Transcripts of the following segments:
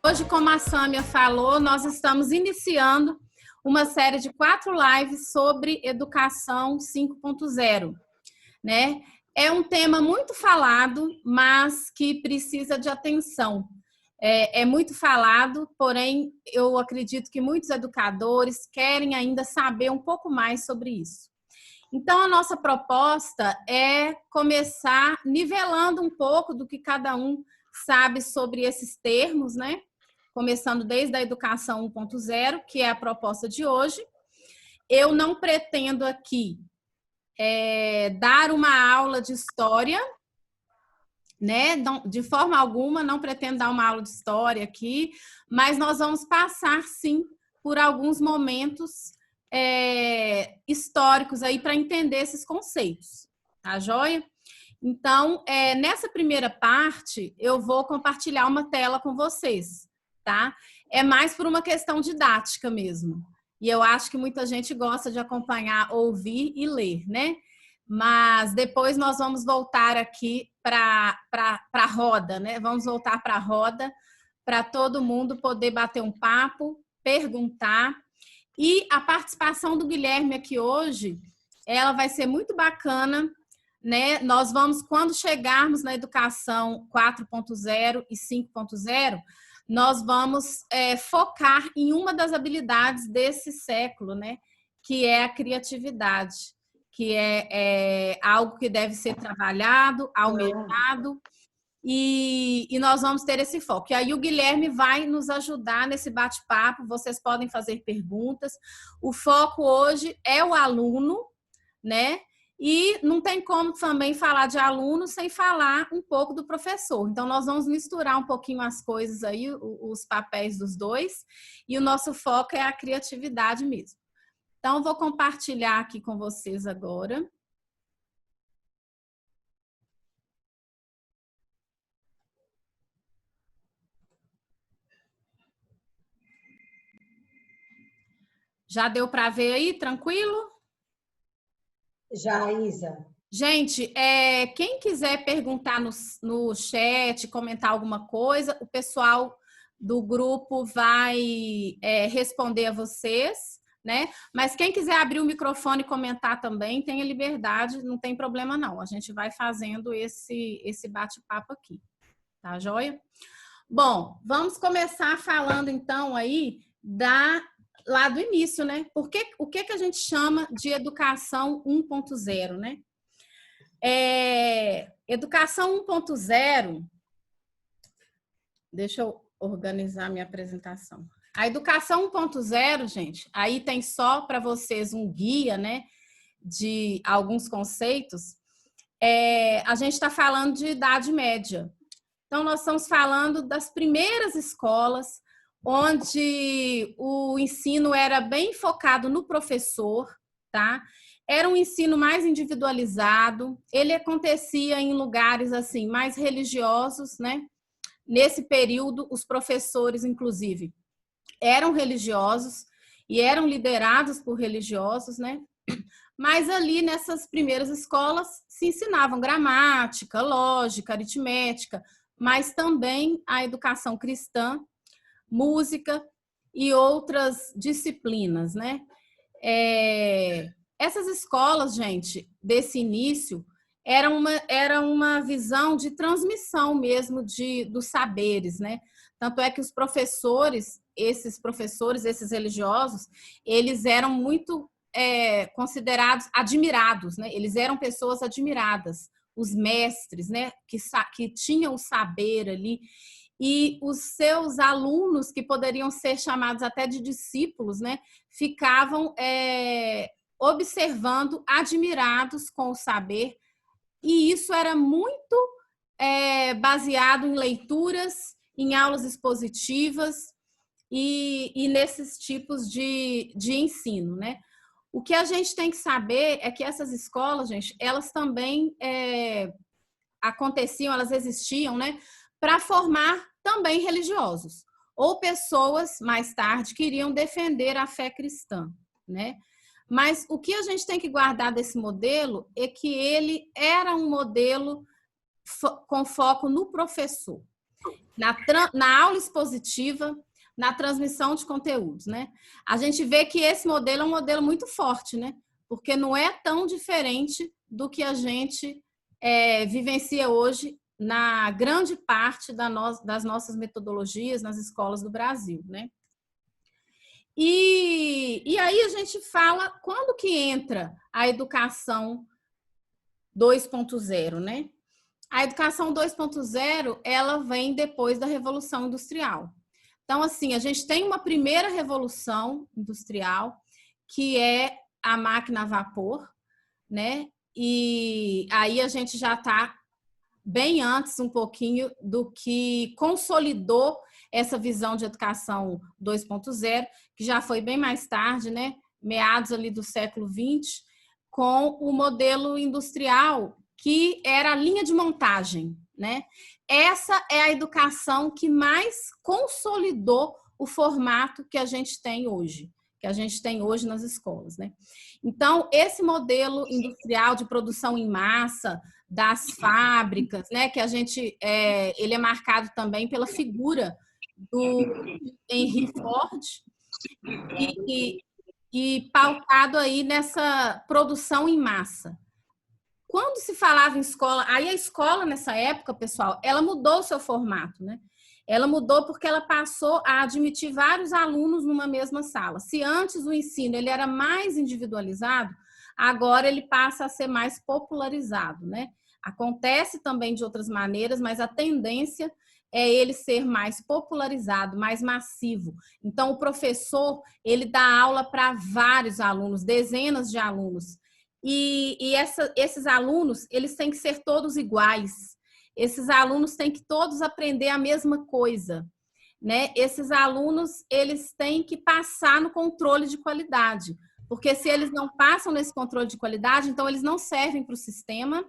Hoje, como a Sâmia falou, nós estamos iniciando uma série de 4 lives sobre educação 5.0, né? É um tema muito falado, mas que precisa de atenção. É muito falado, porém, eu acredito que muitos educadores querem ainda saber um pouco mais sobre isso. Então, a nossa proposta é começar nivelando um pouco do que cada um sabe sobre esses termos, né? Começando desde a educação 1.0, que é a proposta de hoje. Eu não pretendo aqui dar uma aula de história, né? De forma alguma, não pretendo dar uma aula de história aqui, mas nós vamos passar, sim, por alguns momentos históricos aí para entender esses conceitos, tá joia? Então, nessa primeira parte, eu vou compartilhar uma tela com vocês, tá? É mais por uma questão didática mesmo. E eu acho que muita gente gosta de acompanhar, ouvir e ler, né? Mas depois nós vamos voltar aqui para a roda, né? Vamos voltar para a roda para todo mundo poder bater um papo, perguntar. E a participação do Guilherme aqui hoje, ela vai ser muito bacana, né? Nós vamos, quando chegarmos na educação 4.0 e 5.0, nós vamos focar em uma das habilidades desse século, né? Que é a criatividade, que é algo que deve ser trabalhado, almejado, e nós vamos ter esse foco. E aí o Guilherme vai nos ajudar nesse bate-papo, vocês podem fazer perguntas. O foco hoje é o aluno, né? E não tem como também falar de aluno sem falar um pouco do professor. Então, nós vamos misturar um pouquinho as coisas aí, os papéis dos dois, e o nosso foco é a criatividade mesmo. Então, vou compartilhar aqui com vocês agora. Já deu para ver aí, tranquilo? Já, Isa. Gente, quem quiser perguntar no chat, comentar alguma coisa, o pessoal do grupo vai responder a vocês, né? Mas quem quiser abrir o microfone e comentar também, tenha liberdade, não tem problema não. A gente vai fazendo esse bate-papo aqui, tá joia? Bom, vamos começar falando então aí lá do início, né? O que a gente chama de educação 1.0, né? Educação 1.0, deixa eu organizar minha apresentação. A educação 1.0, gente, aí tem só para vocês um guia, né, de alguns conceitos. A gente está falando de Idade Média. Então, nós estamos falando das primeiras escolas, onde o ensino era bem focado no professor, tá? Era um ensino mais individualizado, ele acontecia em lugares assim mais religiosos, né? Nesse período, os professores, inclusive, eram religiosos e eram liderados por religiosos, né? Mas ali nessas primeiras escolas se ensinavam gramática, lógica, aritmética, mas também a educação cristã, música e outras disciplinas, né? Essas escolas, gente, desse início, era uma visão de transmissão mesmo dos saberes, né? Tanto é que os professores, esses religiosos, eles eram muito considerados admirados, né? Eles eram pessoas admiradas, os mestres, né? Que tinham o saber ali. E os seus alunos, que poderiam ser chamados até de discípulos, né, ficavam observando, admirados com o saber, e isso era muito baseado em leituras, em aulas expositivas e nesses tipos de ensino, né? O que a gente tem que saber é que essas escolas, gente, elas também aconteciam, elas existiam, né, para formar também religiosos ou pessoas mais tarde que iriam defender a fé cristã, né? Mas o que a gente tem que guardar desse modelo é que ele era um modelo com foco no professor. Na aula expositiva, na transmissão de conteúdos, né? A gente vê que esse modelo é um modelo muito forte, né? Porque não é tão diferente do que a gente vivencia hoje na grande parte das nossas metodologias nas escolas do Brasil, né? E aí a gente fala, quando que entra a educação 2.0, né? A educação 2.0, ela vem depois da Revolução Industrial. Então, assim, a gente tem uma primeira revolução industrial, que é a máquina a vapor, né? E aí a gente já está bem antes um pouquinho do que consolidou essa visão de educação 2.0, que já foi bem mais tarde, né? Meados ali do século XX, com o modelo industrial, que era a linha de montagem, né? Essa é a educação que mais consolidou o formato que a gente tem hoje, nas escolas, né? Então, esse modelo industrial de produção em massa das fábricas, né? Que a gente ele é marcado também pela figura do Henry Ford e pautado aí nessa produção em massa. Quando se falava em escola, aí a escola nessa época, pessoal, ela mudou o seu formato, né? Ela mudou porque ela passou a admitir vários alunos numa mesma sala. Se antes o ensino ele era mais individualizado, agora ele passa a ser mais popularizado, né? Acontece também de outras maneiras, mas a tendência é ele ser mais popularizado, mais massivo. Então, o professor, ele dá aula para vários alunos, dezenas de alunos. Esses alunos, eles têm que ser todos iguais. Esses alunos têm que todos aprender a mesma coisa, né? Esses alunos, eles têm que passar no controle de qualidade, porque se eles não passam nesse controle de qualidade, então eles não servem para o sistema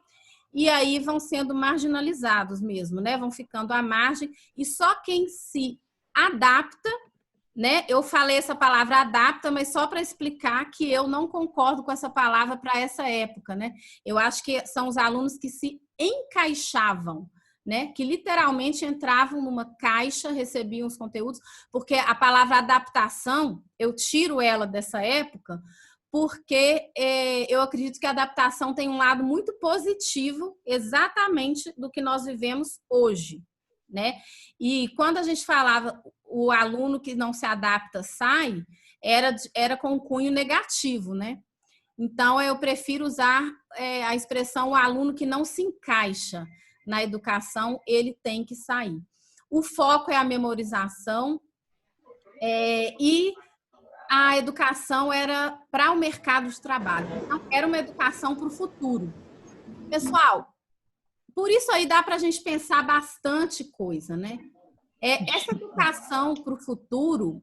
e aí vão sendo marginalizados mesmo, né? Vão ficando à margem e só quem se adapta, né? Eu falei essa palavra adapta, mas só para explicar que eu não concordo com essa palavra para essa época, né? Eu acho que são os alunos que se encaixavam, né? Que literalmente entravam numa caixa, recebiam os conteúdos, porque a palavra adaptação, eu tiro ela dessa época, porque eu acredito que a adaptação tem um lado muito positivo, exatamente do que nós vivemos hoje, né? E quando a gente falava o aluno que não se adapta sai, era com cunho negativo, né? Então, eu prefiro usar a expressão o aluno que não se encaixa na educação, ele tem que sair. O foco é a memorização e a educação era para o mercado de trabalho. Então, era uma educação para o futuro. Pessoal, por isso aí dá para a gente pensar bastante coisa, né? Essa educação para o futuro,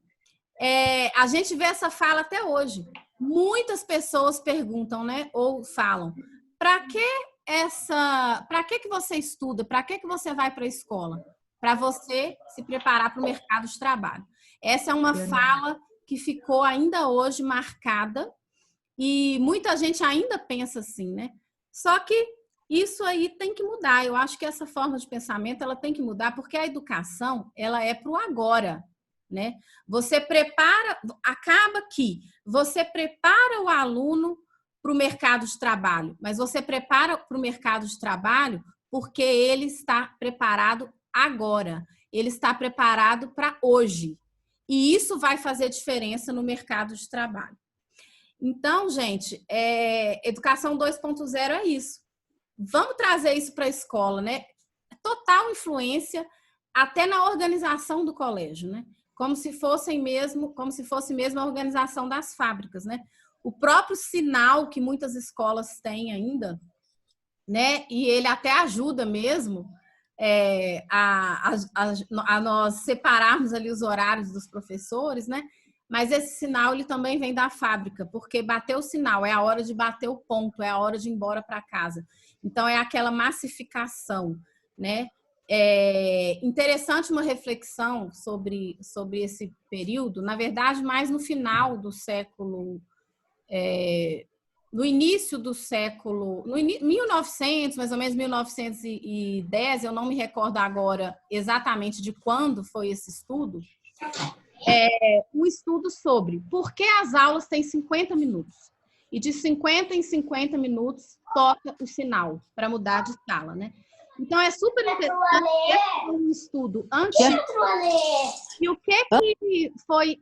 a gente vê essa fala até hoje. Muitas pessoas perguntam, né? Ou falam, para que você estuda? Para que você vai para a escola? Para você se preparar para o mercado de trabalho. Essa é uma fala que ficou ainda hoje marcada e muita gente ainda pensa assim, né? Só que isso aí tem que mudar. Eu acho que essa forma de pensamento ela tem que mudar porque a educação ela é para o agora, né? Acaba que você prepara o aluno para o mercado de trabalho, mas você prepara para o mercado de trabalho porque ele está preparado agora, ele está preparado para hoje. E isso vai fazer diferença no mercado de trabalho. Então, gente, educação 2.0 é isso. Vamos trazer isso para a escola, né? Total influência até na organização do colégio, né? Como se fosse mesmo a organização das fábricas, né? O próprio sinal que muitas escolas têm ainda, né? E ele até ajuda mesmo a nós separarmos ali os horários dos professores, né? Mas esse sinal ele também vem da fábrica, porque bater o sinal é a hora de bater o ponto, é a hora de ir embora para casa. Então é aquela massificação, né? Interessante uma reflexão sobre esse período, na verdade, mais no final do século no início do século, 1900, mais ou menos 1910, eu não me recordo agora exatamente de quando foi esse estudo, um estudo sobre por que as aulas têm 50 minutos. E de 50 em 50 minutos toca o sinal para mudar de sala, né? Então, é super interessante um estudo antigo. E o que foi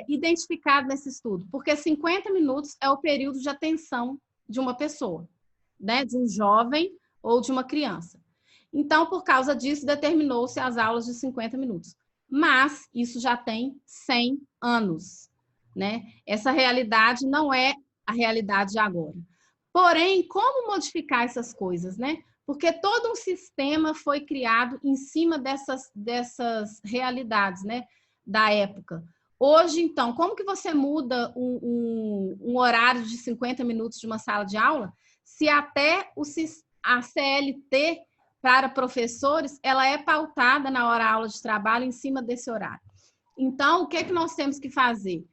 identificado nesse estudo? Porque 50 minutos é o período de atenção de uma pessoa, né? De um jovem ou de uma criança. Então, por causa disso, determinou-se as aulas de 50 minutos. Mas isso já tem 100 anos, né? Essa realidade não é a realidade de agora. Porém, como modificar essas coisas, né? Porque todo um sistema foi criado em cima dessas realidades, né? Da época. Hoje, então, como que você muda um horário de 50 minutos de uma sala de aula se até a CLT para professores, ela é pautada na hora-aula de trabalho em cima desse horário. Então, o que é que nós temos que fazer?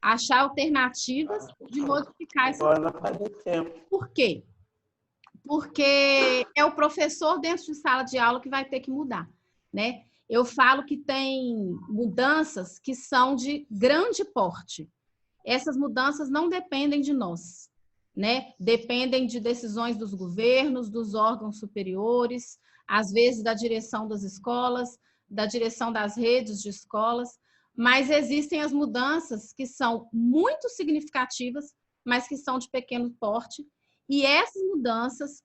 Achar alternativas de modificar essa coisa. Por quê? Porque é o professor dentro de sala de aula que vai ter que mudar, né? Eu falo que tem mudanças que são de grande porte. Essas mudanças não dependem de nós, né? Dependem de decisões dos governos, dos órgãos superiores, às vezes da direção das escolas, da direção das redes de escolas, mas existem as mudanças que são muito significativas, mas que são de pequeno porte, e essas mudanças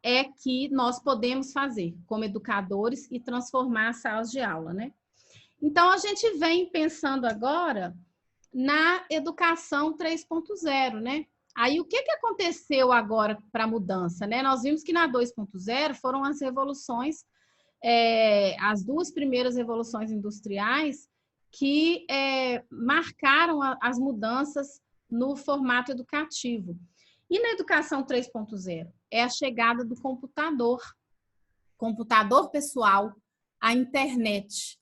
é que nós podemos fazer como educadores e transformar as salas de aula, né? Então, a gente vem pensando agora na educação 3.0, né? Aí, o que aconteceu agora para a mudança, né? Nós vimos que na 2.0 foram as revoluções, as duas primeiras revoluções industriais que marcaram as mudanças no formato educativo. E na educação 3.0 é a chegada do computador pessoal, a internet.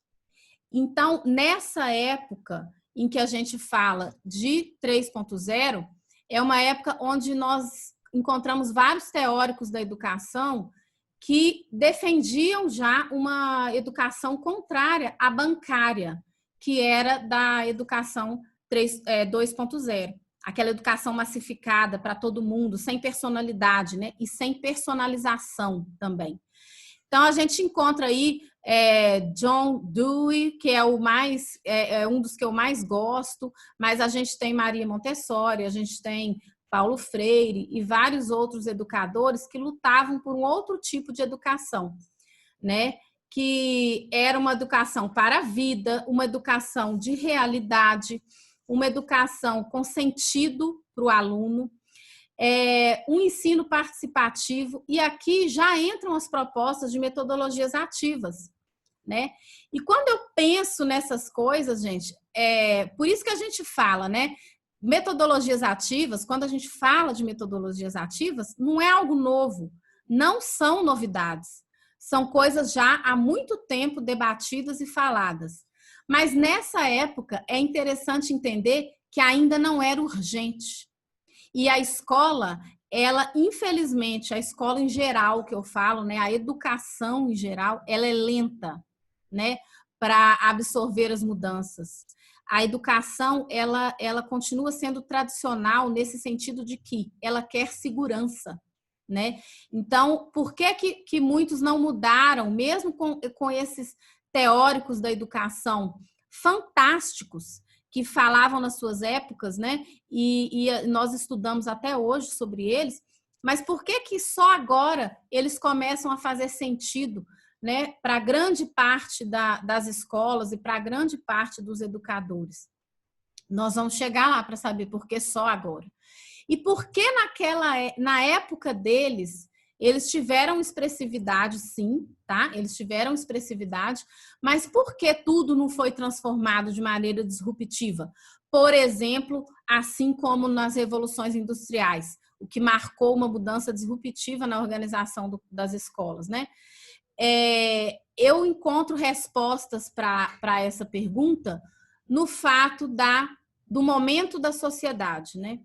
Então, nessa época em que a gente fala de 3.0, é uma época onde nós encontramos vários teóricos da educação que defendiam já uma educação contrária à bancária, que era da educação 2.0. Aquela educação massificada para todo mundo, sem personalidade, né? E sem personalização também. Então, a gente encontra aí John Dewey, que é um dos que eu mais gosto, mas a gente tem Maria Montessori, a gente tem Paulo Freire e vários outros educadores que lutavam por um outro tipo de educação, né? Que era uma educação para a vida, uma educação de realidade, uma educação com sentido para o aluno, um ensino participativo, e aqui já entram as propostas de metodologias ativas, né? E quando eu penso nessas coisas, gente, por isso que a gente fala, né? Metodologias ativas, quando a gente fala de metodologias ativas, não é algo novo, não são novidades, são coisas já há muito tempo debatidas e faladas. Mas nessa época é interessante entender que ainda não era urgente. E a escola, ela, infelizmente, a escola em geral, que eu falo, né, a educação em geral, ela é lenta, né, para absorver as mudanças. A educação, ela continua sendo tradicional nesse sentido de que ela quer segurança, né? Então, por que muitos não mudaram, mesmo com esses teóricos da educação fantásticos, que falavam nas suas épocas, né? E nós estudamos até hoje sobre eles, mas por que só agora eles começam a fazer sentido, né, para grande parte das escolas e para grande parte dos educadores? Nós vamos chegar lá para saber por que só agora. E por que na época deles, eles tiveram expressividade, sim, tá? Eles tiveram expressividade, mas por que tudo não foi transformado de maneira disruptiva? Por exemplo, assim como nas revoluções industriais, o que marcou uma mudança disruptiva na organização das escolas, né? Eu encontro respostas para essa pergunta no fato do momento da sociedade, né?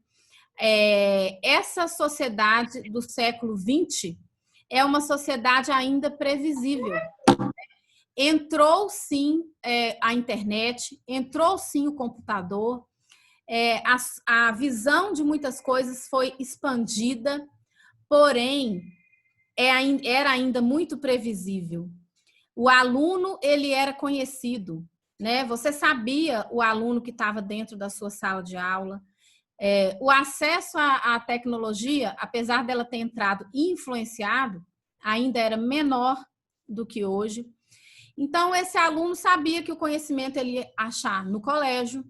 essa sociedade do século XX é uma sociedade ainda previsível. Entrou, sim, a internet, entrou, sim, o computador, a visão de muitas coisas foi expandida, porém, era ainda muito previsível. O aluno, ele era conhecido, né? Você sabia o aluno que estava dentro da sua sala de aula. O acesso à tecnologia, apesar dela ter entrado e influenciado, ainda era menor do que hoje. Então, esse aluno sabia que o conhecimento ele ia achar no colégio,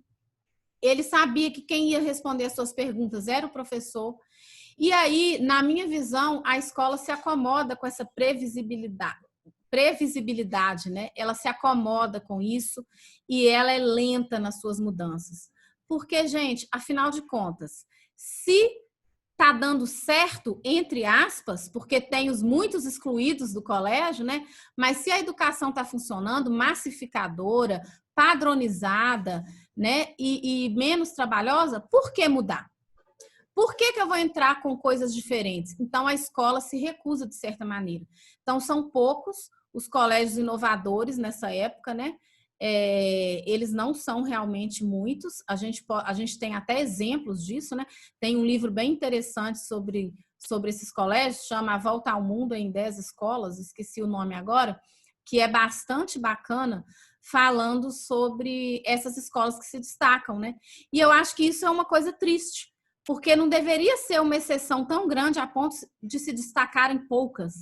ele sabia que quem ia responder as suas perguntas era o professor. E aí, na minha visão, a escola se acomoda com essa previsibilidade, né? Ela se acomoda com isso e ela é lenta nas suas mudanças. Porque, gente, afinal de contas, se está dando certo, entre aspas, porque tem os muitos excluídos do colégio, né? Mas se a educação está funcionando, massificadora, padronizada, né? E menos trabalhosa, por que mudar? Por que eu vou entrar com coisas diferentes? Então, a escola se recusa de certa maneira. Então, são poucos os colégios inovadores nessa época, né? Eles não são realmente muitos. A gente tem até exemplos disso, né? Tem um livro bem interessante sobre esses colégios, chama A Volta ao Mundo em 10 Escolas, esqueci o nome agora, que é bastante bacana, falando sobre essas escolas que se destacam, né? E eu acho que isso é uma coisa triste, porque não deveria ser uma exceção tão grande a ponto de se destacarem poucas,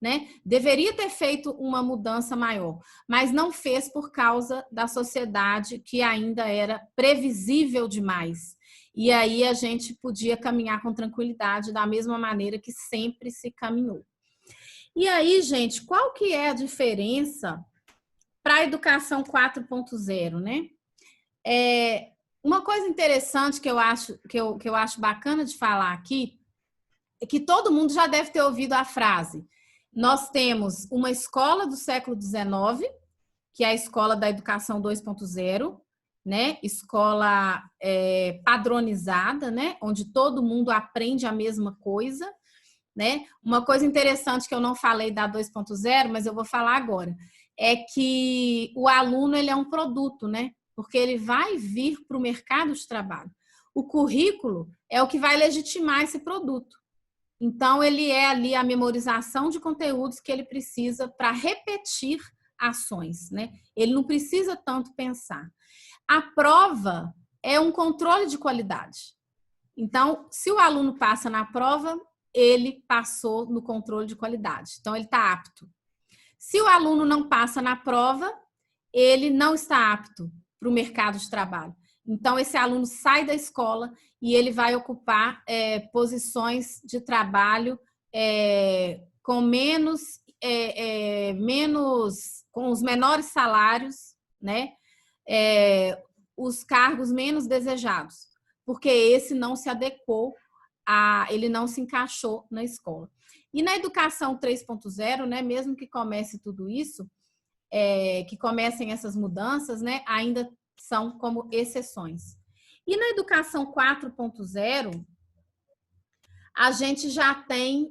né? Deveria ter feito uma mudança maior, mas não fez por causa da sociedade que ainda era previsível demais. E aí a gente podia caminhar com tranquilidade da mesma maneira que sempre se caminhou. E aí, gente, qual que é a diferença para a educação 4.0, né? Uma coisa interessante que eu acho bacana de falar aqui é que todo mundo já deve ter ouvido a frase: nós temos uma escola do século XIX, que é a escola da educação 2.0, né? Escola padronizada, né? Onde todo mundo aprende a mesma coisa, né? Uma coisa interessante que eu não falei da 2.0, mas eu vou falar agora, é que o aluno ele é um produto, né? Porque ele vai vir para o mercado de trabalho. O currículo é o que vai legitimar esse produto. Então, ele é ali a memorização de conteúdos que ele precisa para repetir ações, né? Ele não precisa tanto pensar. A prova é um controle de qualidade. Então, se o aluno passa na prova, ele passou no controle de qualidade. Então, ele está apto. Se o aluno não passa na prova, ele não está apto para o mercado de trabalho. Então, esse aluno sai da escola e ele vai ocupar posições de trabalho com com os menores salários, né? Os cargos menos desejados, porque esse não se adequou, ele não se encaixou na escola. E na educação 3.0, né, mesmo que comece tudo isso, que comecem essas mudanças, né, ainda são como exceções. E na educação 4.0, a gente já tem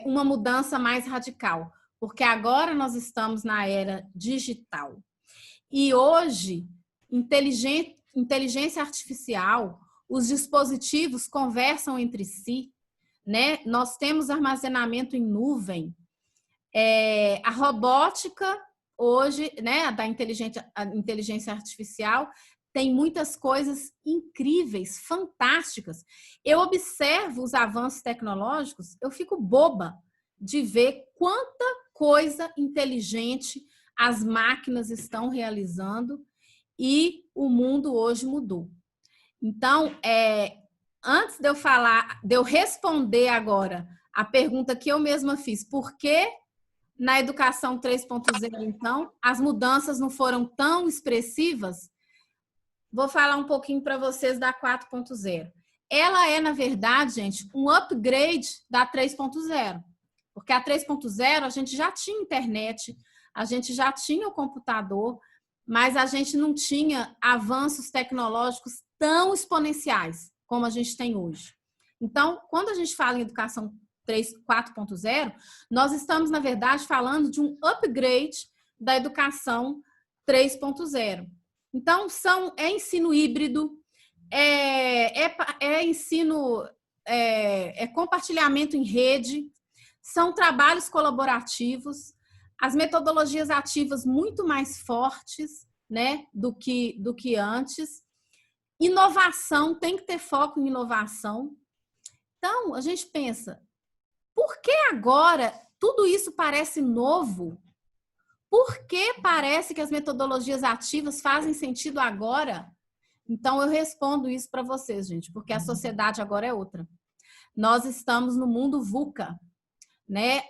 uma mudança mais radical, porque agora nós estamos na era digital. E hoje, inteligência artificial, os dispositivos conversam entre si, né? Nós temos armazenamento em nuvem, a robótica hoje, né, da inteligência artificial, tem muitas coisas incríveis, fantásticas. Eu observo os avanços tecnológicos, eu fico boba de ver quanta coisa inteligente as máquinas estão realizando e o mundo hoje mudou. Então, antes de eu responder agora a pergunta que eu mesma fiz, por que na educação 3.0, então, as mudanças não foram tão expressivas? Vou falar um pouquinho para vocês da 4.0. Ela é, na verdade, gente, um upgrade da 3.0. Porque a 3.0 a gente já tinha internet, a gente já tinha o computador, mas a gente não tinha avanços tecnológicos tão exponenciais como a gente tem hoje. Então, quando a gente fala em educação 4.0, nós estamos, na verdade, falando de um upgrade da educação 3.0. Então, é ensino híbrido, ensino, compartilhamento em rede, são trabalhos colaborativos, as metodologias ativas muito mais fortes, né, do que antes. Inovação, tem que ter foco em inovação. Então, a gente pensa, por que agora tudo isso parece novo? Por que parece que as metodologias ativas fazem sentido agora? Então, eu respondo isso para vocês, gente, porque a sociedade agora é outra. Nós estamos no mundo VUCA, né?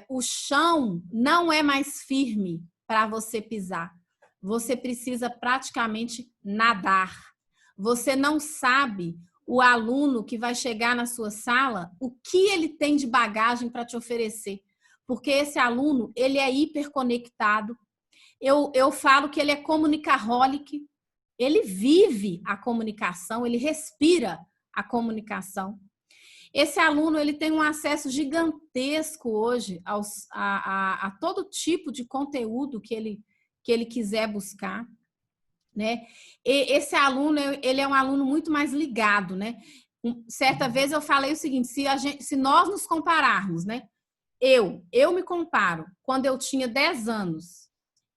O chão não é mais firme para você pisar. Você precisa praticamente nadar. Você não sabe, o aluno que vai chegar na sua sala, o que ele tem de bagagem para te oferecer. Porque esse aluno, ele é hiperconectado. Eu falo que ele é comunicaholic. Ele vive a comunicação, ele respira a comunicação. Esse aluno, ele tem um acesso gigantesco hoje a todo tipo de conteúdo que ele quiser buscar, né? E esse aluno, ele é um aluno muito mais ligado, né? Certa vez eu falei o seguinte, se nós nos compararmos, né? Eu me comparo quando eu tinha 10 anos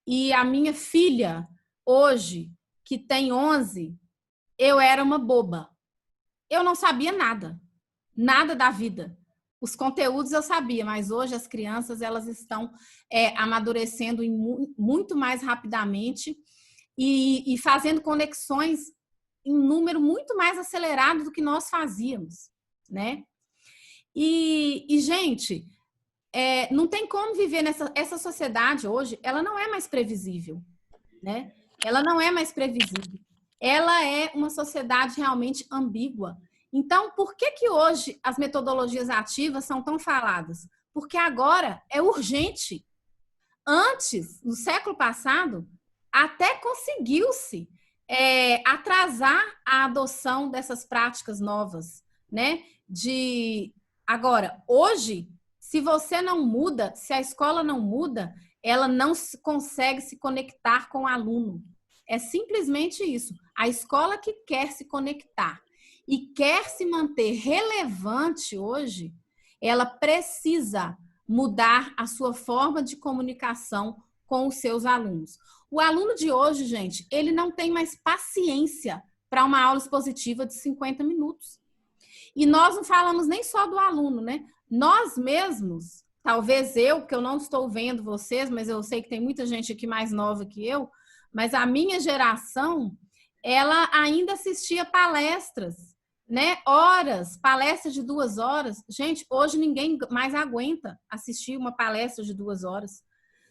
e a minha filha, hoje, que tem 11, eu era uma boba. Eu não sabia nada da vida. Os conteúdos eu sabia, mas hoje as crianças, elas estão amadurecendo muito mais rapidamente e fazendo conexões em número muito mais acelerado do que nós fazíamos, né? E gente, não tem como viver essa sociedade hoje, ela não é mais previsível, né? Ela não é mais previsível. Ela é uma sociedade realmente ambígua. Então, por que hoje as metodologias ativas são tão faladas? Porque agora é urgente. Antes, no século passado, até conseguiu-se atrasar a adoção dessas práticas novas, né? Agora, hoje, se você não muda, se a escola não muda, ela não consegue se conectar com o aluno. É simplesmente isso. A escola que quer se conectar e quer se manter relevante hoje, ela precisa mudar a sua forma de comunicação com os seus alunos. O aluno de hoje, gente, ele não tem mais paciência para uma aula expositiva de 50 minutos. E nós não falamos nem só do aluno, né? Nós mesmos, talvez que eu não estou vendo vocês, mas eu sei que tem muita gente aqui mais nova que eu, mas a minha geração, ela ainda assistia palestras, né? Palestras de 2 horas. Gente, hoje ninguém mais aguenta assistir uma palestra de 2 horas.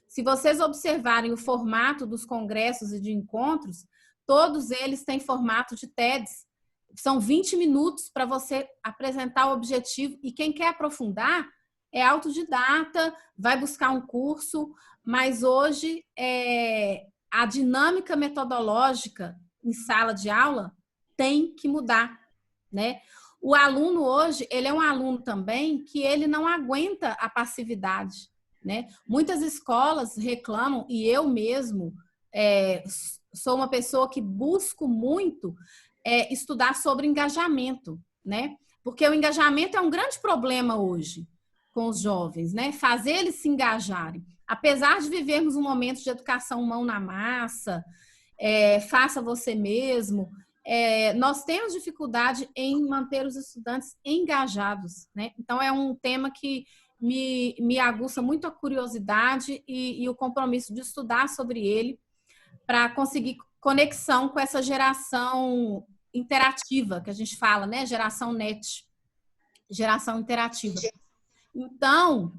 Se vocês observarem o formato dos congressos e de encontros, todos eles têm formato de TEDs. São 20 minutos para você apresentar o objetivo. E quem quer aprofundar é autodidata, vai buscar um curso, mas hoje a dinâmica metodológica em sala de aula tem que mudar, né? O aluno hoje, ele é um aluno também que ele não aguenta a passividade, né? Muitas escolas reclamam, e eu mesmo sou uma pessoa que busco muito estudar sobre engajamento, né? Porque o engajamento é um grande problema hoje com os jovens, né? Fazer eles se engajarem. Apesar de vivermos um momento de educação mão na massa, faça você mesmo, nós temos dificuldade em manter os estudantes engajados, né? Então, é um tema que me aguça muito a curiosidade e o compromisso de estudar sobre ele para conseguir conexão com essa geração interativa que a gente fala, né? Geração NET, geração interativa. Então,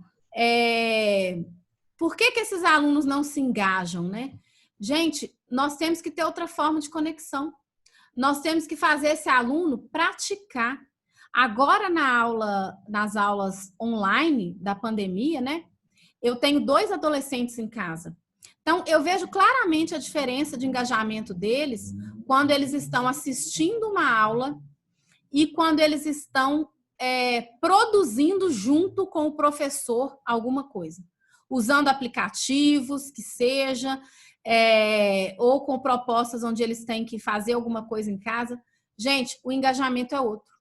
por que esses alunos não se engajam, né? Gente, nós temos que ter outra forma de conexão. Nós temos que fazer esse aluno praticar. Agora, nas aulas online da pandemia, né? Eu tenho 2 adolescentes em casa. Então, eu vejo claramente a diferença de engajamento deles quando eles estão assistindo uma aula e quando eles estão produzindo junto com o professor alguma coisa. Usando aplicativos, que seja, ou com propostas onde eles têm que fazer alguma coisa em casa. Gente, o engajamento é outro.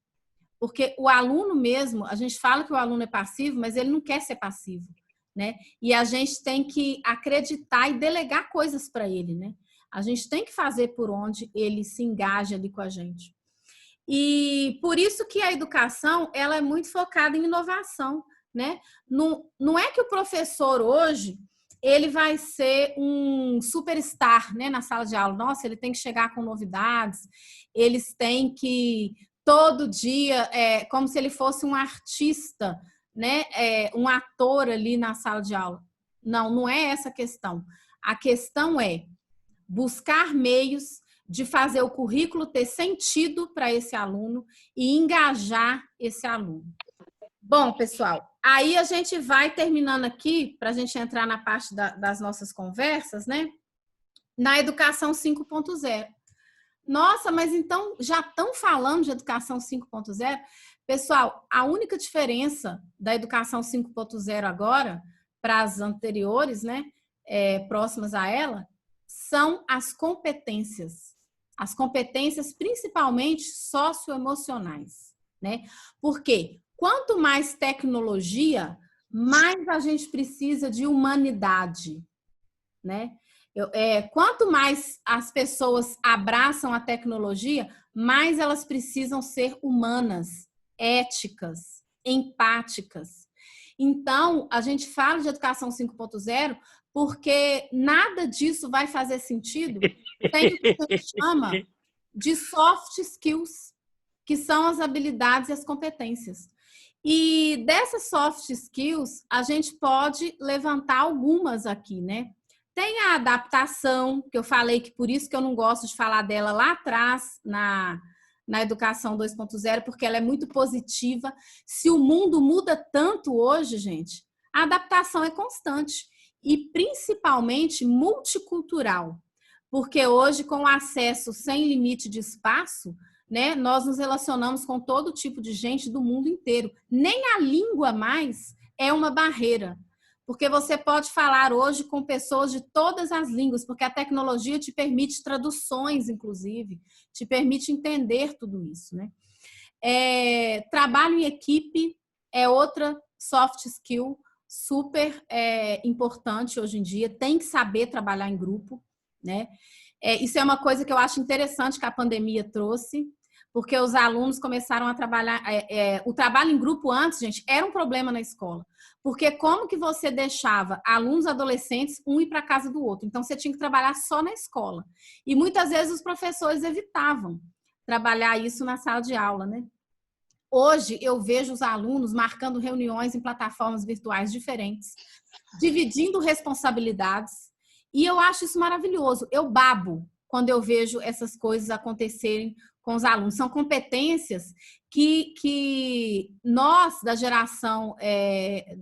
Porque o aluno mesmo, a gente fala que o aluno é passivo, mas ele não quer ser passivo, né? E a gente tem que acreditar e delegar coisas para ele, né? A gente tem que fazer por onde ele se engaja ali com a gente. E por isso que a educação, ela é muito focada em inovação, né? Não é que o professor hoje, ele vai ser um superstar, né, na sala de aula. Nossa, ele tem que chegar com novidades, eles têm que todo dia, como se ele fosse um artista, né, um ator ali na sala de aula. Não é essa a questão. A questão é buscar meios de fazer o currículo ter sentido para esse aluno e engajar esse aluno. Bom, pessoal, aí a gente vai terminando aqui, para a gente entrar na parte das nossas conversas, né? Na educação 5.0. Nossa, mas então já estão falando de educação 5.0? Pessoal, a única diferença da educação 5.0 agora para as anteriores, né, próximas a ela, são as competências. As competências principalmente socioemocionais, né? Porque quanto mais tecnologia, mais a gente precisa de humanidade, né? Quanto mais as pessoas abraçam a tecnologia, mais elas precisam ser humanas, éticas, empáticas. Então, a gente fala de educação 5.0 porque nada disso vai fazer sentido sem o que a gente chama de soft skills, que são as habilidades e as competências. E dessas soft skills, a gente pode levantar algumas aqui, né? Tem a adaptação, que eu falei que por isso que eu não gosto de falar dela lá atrás, na educação 2.0, porque ela é muito positiva. Se o mundo muda tanto hoje, gente, a adaptação é constante e principalmente multicultural, porque hoje, com o acesso sem limite de espaço, né, nós nos relacionamos com todo tipo de gente do mundo inteiro. Nem a língua mais é uma barreira, porque você pode falar hoje com pessoas de todas as línguas, porque a tecnologia te permite traduções, inclusive, te permite entender tudo isso, né? Trabalho em equipe é outra soft skill super importante hoje em dia. Tem que saber trabalhar em grupo, né? Isso é uma coisa que eu acho interessante que a pandemia trouxe, porque os alunos começaram a trabalhar... o trabalho em grupo antes, gente, era um problema na escola. Porque como que você deixava alunos adolescentes um ir para a casa do outro? Então, você tinha que trabalhar só na escola. E muitas vezes os professores evitavam trabalhar isso na sala de aula, né? Hoje, eu vejo os alunos marcando reuniões em plataformas virtuais diferentes, dividindo responsabilidades, e eu acho isso maravilhoso. Eu babo quando eu vejo essas coisas acontecerem com os alunos. São competências que nós, da geração,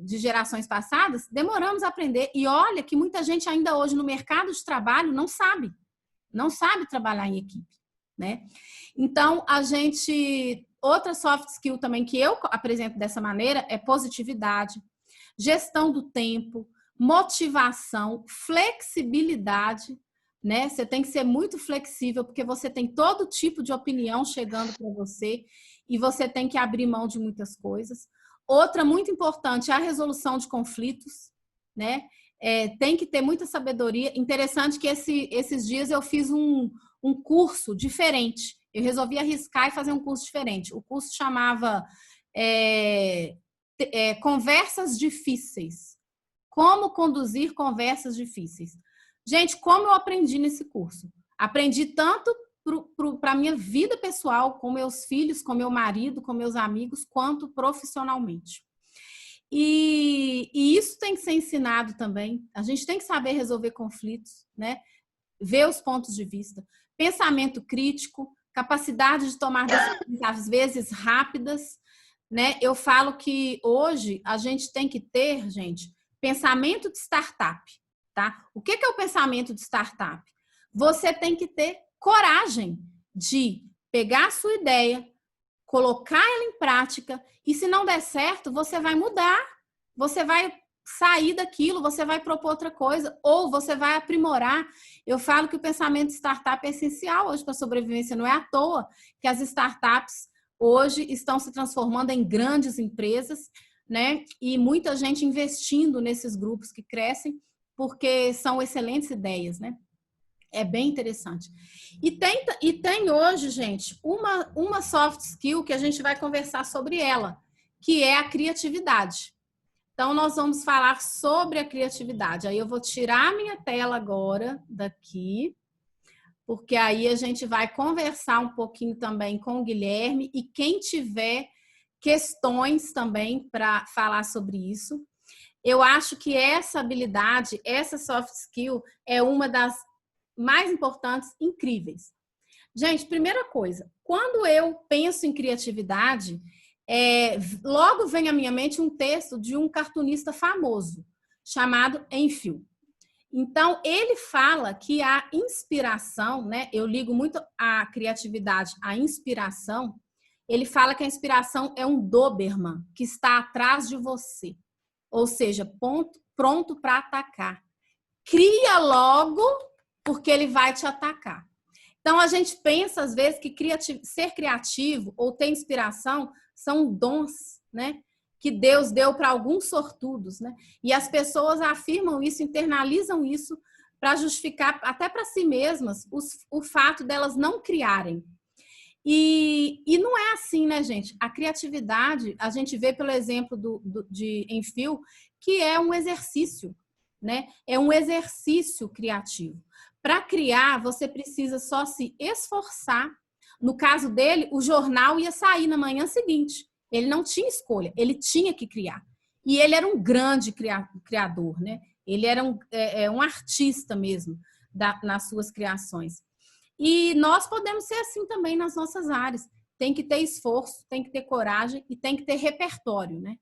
de gerações passadas, demoramos a aprender. E olha que muita gente ainda hoje no mercado de trabalho não sabe trabalhar em equipe, né? Então, outra soft skill também que eu apresento dessa maneira é positividade, gestão do tempo, motivação, flexibilidade, né? Você tem que ser muito flexível, porque você tem todo tipo de opinião chegando para você e você tem que abrir mão de muitas coisas. Outra muito importante é a resolução de conflitos, né? Tem que ter muita sabedoria. Interessante que esses dias eu fiz um curso diferente. Eu resolvi arriscar e fazer um curso diferente. O curso chamava Conversas Difíceis. Como conduzir conversas difíceis. Gente, como eu aprendi nesse curso? Aprendi tanto para a minha vida pessoal, com meus filhos, com meu marido, com meus amigos, quanto profissionalmente. E isso tem que ser ensinado também. A gente tem que saber resolver conflitos, né? Ver os pontos de vista. Pensamento crítico, capacidade de tomar decisões, às vezes, rápidas, né? Eu falo que hoje a gente tem que ter, gente, pensamento de startup, tá? O que é o pensamento de startup? Você tem que ter coragem de pegar a sua ideia, colocar ela em prática, e se não der certo, você vai mudar, você vai sair daquilo, você vai propor outra coisa, ou você vai aprimorar. Eu falo que o pensamento startup é essencial hoje para a sobrevivência, não é à toa que as startups hoje estão se transformando em grandes empresas, né? E muita gente investindo nesses grupos que crescem, porque são excelentes ideias, né? É bem interessante. E tem hoje, gente, uma soft skill que a gente vai conversar sobre ela, que é a criatividade. Então, nós vamos falar sobre a criatividade. Aí eu vou tirar a minha tela agora daqui, porque aí a gente vai conversar um pouquinho também com o Guilherme e quem tiver questões também para falar sobre isso. Eu acho que essa habilidade, essa soft skill, é uma das mais importantes, incríveis. Gente, primeira coisa, quando eu penso em criatividade, logo vem à minha mente um texto de um cartunista famoso, chamado Enfield. Então, ele fala que a inspiração, né? Eu ligo muito a criatividade à inspiração. Ele fala que a inspiração é um Doberman que está atrás de você. Ou seja, pronto para atacar. Cria logo, porque ele vai te atacar. Então, a gente pensa, às vezes, que ser criativo ou ter inspiração são dons, né? Que Deus deu para alguns sortudos, né? E as pessoas afirmam isso, internalizam isso para justificar até para si mesmas o fato delas não criarem. E não é assim, né, gente? A criatividade, a gente vê pelo exemplo de Enfield, que é um exercício, né? É um exercício criativo. Para criar, você precisa só se esforçar. No caso dele, o jornal ia sair na manhã seguinte. Ele não tinha escolha, ele tinha que criar. E ele era um grande criador, né? Ele era um artista mesmo nas suas criações. E nós podemos ser assim também nas nossas áreas. Tem que ter esforço, tem que ter coragem e tem que ter repertório, né?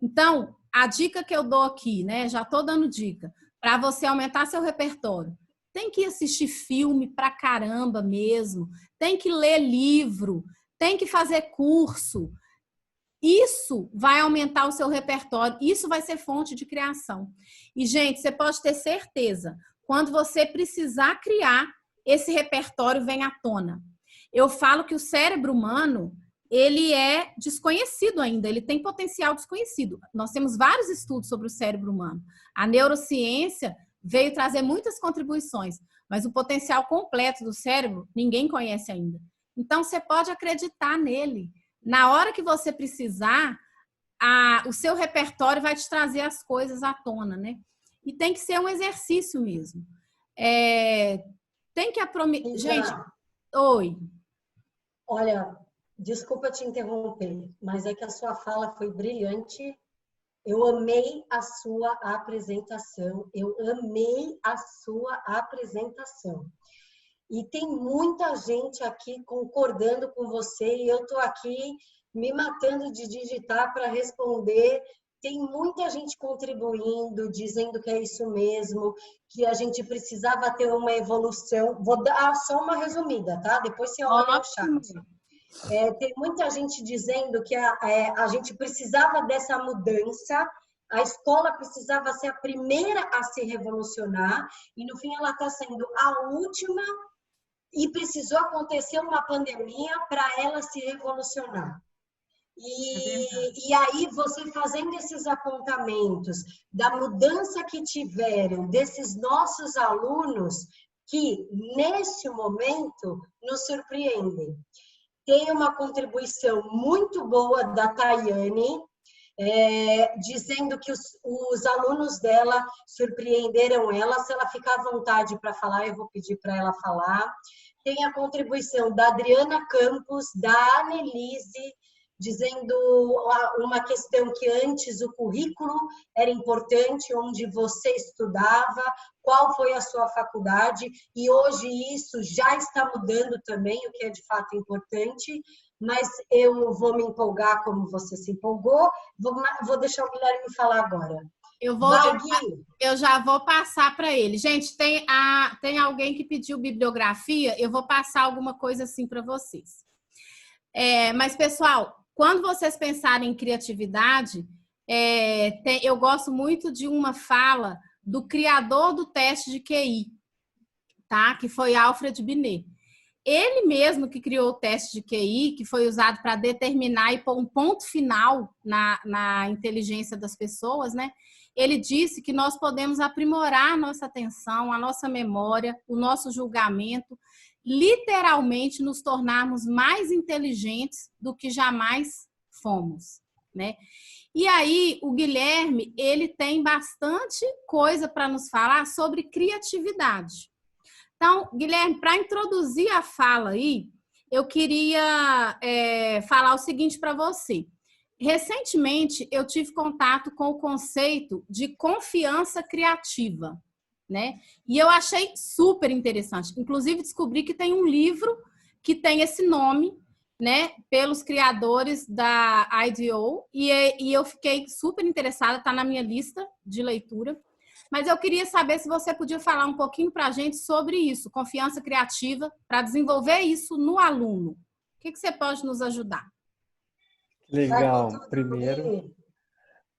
Então, a dica que eu dou aqui, né? Já estou dando dica, para você aumentar seu repertório. Tem que assistir filme pra caramba mesmo, tem que ler livro, tem que fazer curso. Isso vai aumentar o seu repertório, isso vai ser fonte de criação. E, gente, você pode ter certeza, quando você precisar criar, esse repertório vem à tona. Eu falo que o cérebro humano, ele é desconhecido ainda, ele tem potencial desconhecido. Nós temos vários estudos sobre o cérebro humano. A neurociência veio trazer muitas contribuições, mas o potencial completo do cérebro ninguém conhece ainda. Então, você pode acreditar nele. Na hora que você precisar, o seu repertório vai te trazer as coisas à tona, né? E tem que ser um exercício mesmo. Tem que aproveitar. Gente, oi. Olha, desculpa te interromper, mas é que a sua fala foi brilhante. Eu amei a sua apresentação. E tem muita gente aqui concordando com você e eu estou aqui me matando de digitar para responder. Tem muita gente contribuindo, dizendo que é isso mesmo, que a gente precisava ter uma evolução. Vou dar só uma resumida, tá? Depois você olha o chat. Tem muita gente dizendo que a gente precisava dessa mudança, a escola precisava ser a primeira a se revolucionar, e no fim ela está sendo a última, e precisou acontecer uma pandemia para ela se revolucionar. E aí, você fazendo esses apontamentos da mudança que tiveram desses nossos alunos, que nesse momento nos surpreendem. Tem uma contribuição muito boa da Tayane, dizendo que os alunos dela surpreenderam ela. Se ela ficar à vontade para falar, eu vou pedir para ela falar. Tem a contribuição da Adriana Campos, da Annelise, dizendo uma questão que antes o currículo era importante, onde você estudava, qual foi a sua faculdade, e hoje isso já está mudando também, o que é de fato importante, mas eu vou me empolgar como você se empolgou, vou deixar o Guilherme falar agora. Eu já vou passar para ele. Gente, tem alguém que pediu bibliografia, eu vou passar alguma coisa assim para vocês. Mas, pessoal, quando vocês pensarem em criatividade, eu gosto muito de uma fala do criador do teste de QI, tá? Que foi Alfred Binet. Ele mesmo que criou o teste de QI, que foi usado para determinar e pôr um ponto final na inteligência das pessoas, né? Ele disse que nós podemos aprimorar a nossa atenção, a nossa memória, o nosso julgamento, literalmente nos tornarmos mais inteligentes do que jamais fomos, né? E aí, o Guilherme, ele tem bastante coisa para nos falar sobre criatividade. Então, Guilherme, para introduzir a fala aí, eu queria falar o seguinte para você. Recentemente, eu tive contato com o conceito de confiança criativa, né? E eu achei super interessante. Inclusive, descobri que tem um livro que tem esse nome, né? Pelos criadores da IDEO. E eu fiquei super interessada, está na minha lista de leitura. Mas eu queria saber se você podia falar um pouquinho para a gente sobre isso, confiança criativa, para desenvolver isso no aluno. O que você pode nos ajudar? Legal.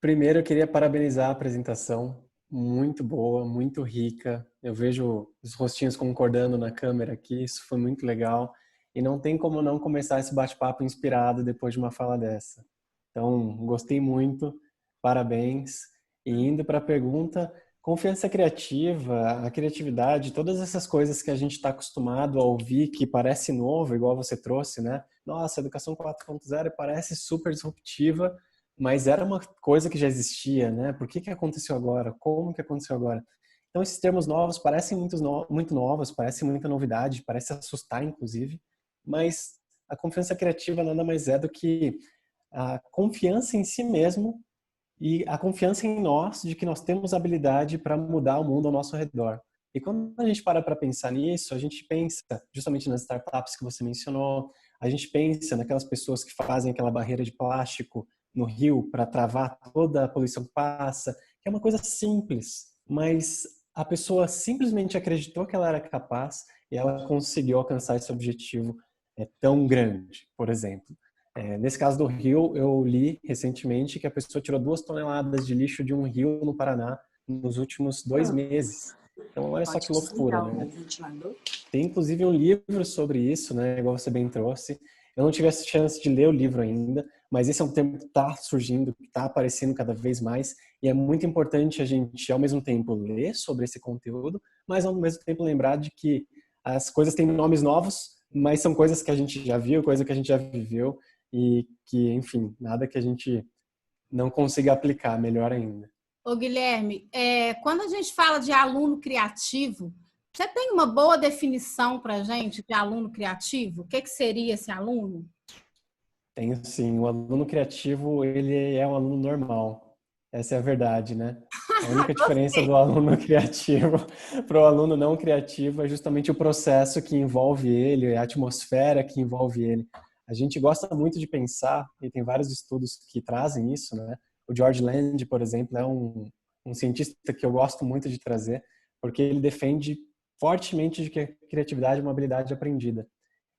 Primeiro eu queria parabenizar a apresentação. Muito boa, muito rica. Eu vejo os rostinhos concordando na câmera aqui. Isso foi muito legal. E não tem como não começar esse bate-papo inspirado depois de uma fala dessa. Então, gostei muito. Parabéns. E indo para a pergunta, confiança criativa, a criatividade, todas essas coisas que a gente está acostumado a ouvir, que parece novo, igual você trouxe, né? Nossa, a educação 4.0 parece super disruptiva, mas era uma coisa que já existia, né? Por que aconteceu agora? Como que aconteceu agora? Então, esses termos novos parecem muito novos, parecem muita novidade, parece assustar, inclusive, mas a confiança criativa nada mais é do que a confiança em si mesmo e a confiança em nós, de que nós temos habilidade para mudar o mundo ao nosso redor. E quando a gente para pensar nisso, a gente pensa justamente nas startups que você mencionou, a gente pensa naquelas pessoas que fazem aquela barreira de plástico no rio para travar toda a poluição que passa, que é uma coisa simples, mas a pessoa simplesmente acreditou que ela era capaz e ela conseguiu alcançar esse objetivo tão grande, por exemplo. Nesse caso do rio, eu li recentemente que a pessoa tirou 2 toneladas de lixo de um rio no Paraná nos últimos 2 meses. Então, olha só que loucura, né? Tem, inclusive, um livro sobre isso, né? Igual você bem trouxe. Eu não tive a chance de ler o livro ainda, mas esse é um tema que está surgindo, que está aparecendo cada vez mais, e é muito importante a gente, ao mesmo tempo, ler sobre esse conteúdo, mas, ao mesmo tempo, lembrar de que as coisas têm nomes novos, mas são coisas que a gente já viu, coisa que a gente já viveu, e que, enfim, nada que a gente não consiga aplicar, melhor ainda. Ô, Guilherme, quando a gente fala de aluno criativo, você tem uma boa definição para a gente de aluno criativo? O que seria esse aluno? Tenho sim. O aluno criativo, ele é um aluno normal. Essa é a verdade, né? A única diferença do aluno criativo para o aluno não criativo é justamente o processo que envolve ele, a atmosfera que envolve ele. A gente gosta muito de pensar, e tem vários estudos que trazem isso, né? O George Land, por exemplo, é um cientista que eu gosto muito de trazer, porque ele defende fortemente de que a criatividade é uma habilidade aprendida.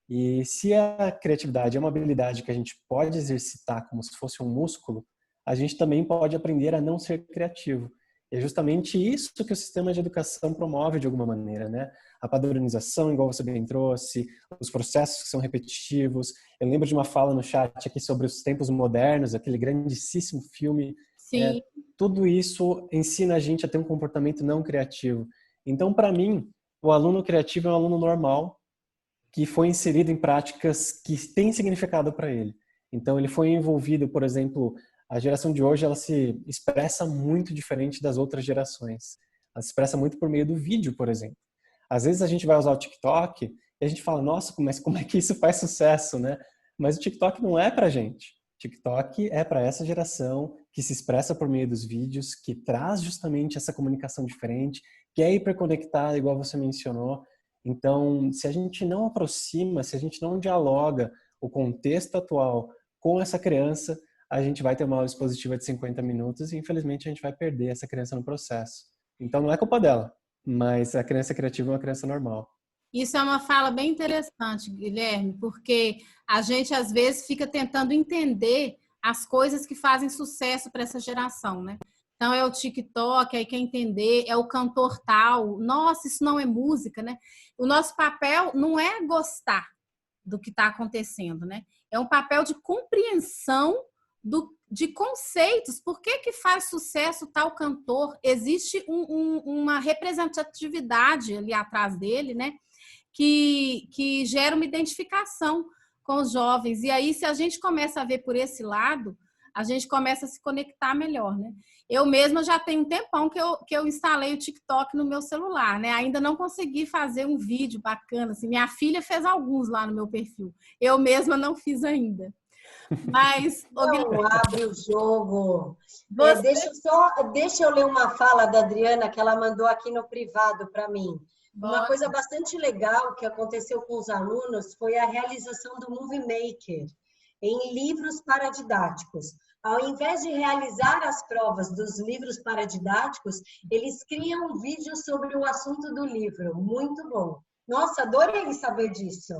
E se a criatividade é uma habilidade que a gente pode exercitar como se fosse um músculo, a gente também pode aprender a não ser criativo. E é justamente isso que o sistema de educação promove de alguma maneira, né? A padronização, igual você bem trouxe, os processos que são repetitivos. Eu lembro de uma fala no chat aqui sobre os tempos modernos, aquele grandíssimo filme. Sim. Tudo isso ensina a gente a ter um comportamento não criativo. Então, para mim, o aluno criativo é um aluno normal que foi inserido em práticas que têm significado para ele. Então, ele foi envolvido, por exemplo, a geração de hoje, ela se expressa muito diferente das outras gerações. Ela se expressa muito por meio do vídeo, por exemplo. Às vezes a gente vai usar o TikTok e a gente fala, nossa, mas como é que isso faz sucesso, né? Mas o TikTok não é pra gente. O TikTok é para essa geração que se expressa por meio dos vídeos, que traz justamente essa comunicação diferente, que é hiperconectada, igual você mencionou. Então, se a gente não aproxima, se a gente não dialoga o contexto atual com essa criança, a gente vai ter uma aula expositiva de 50 minutos e, infelizmente, a gente vai perder essa criança no processo. Então, não é culpa dela, mas a criança criativa é uma criança normal. Isso é uma fala bem interessante, Guilherme, porque a gente às vezes fica tentando entender as coisas que fazem sucesso para essa geração, né? Então é o TikTok, aí quer entender, é o cantor tal. Nossa, isso não é música, né? O nosso papel não é gostar do que está acontecendo, né? É um papel de compreensão de conceitos. Por que que faz sucesso tal cantor? Existe uma representatividade ali atrás dele, né? Que gera uma identificação com os jovens. E aí, se a gente começa a ver por esse lado, a gente começa a se conectar melhor, né? Eu mesma já tenho um tempão que eu instalei o TikTok no meu celular, né? Ainda não consegui fazer um vídeo bacana, assim. Minha filha fez alguns lá no meu perfil. Eu mesma não fiz ainda. Mas... Não abre o jogo. Você... Deixa eu ler uma fala da Adriana que ela mandou aqui no privado para mim. Uma coisa bastante legal que aconteceu com os alunos foi a realização do Movie Maker em livros paradidáticos. Ao invés de realizar as provas dos livros paradidáticos, eles criam um vídeo sobre o assunto do livro. Muito bom. Nossa, adorei saber disso.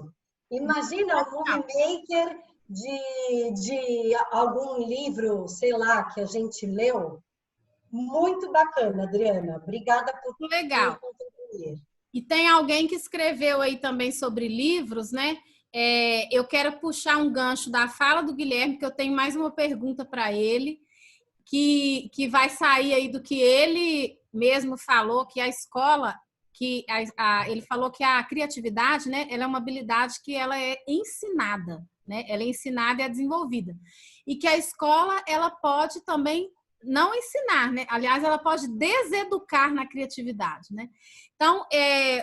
Imagina o Movie Maker de algum livro, sei lá, que a gente leu. Muito bacana, Adriana. Obrigada por contribuir. E tem alguém que escreveu aí também sobre livros, né? Eu quero puxar um gancho da fala do Guilherme, que eu tenho mais uma pergunta para ele, que vai sair aí do que ele mesmo falou, que a escola, ele falou que a criatividade, né? Ela é uma habilidade que ela é ensinada, né? Ela é ensinada e é desenvolvida. E que a escola, ela pode também não ensinar, né? Aliás, ela pode deseducar na criatividade, né? Então,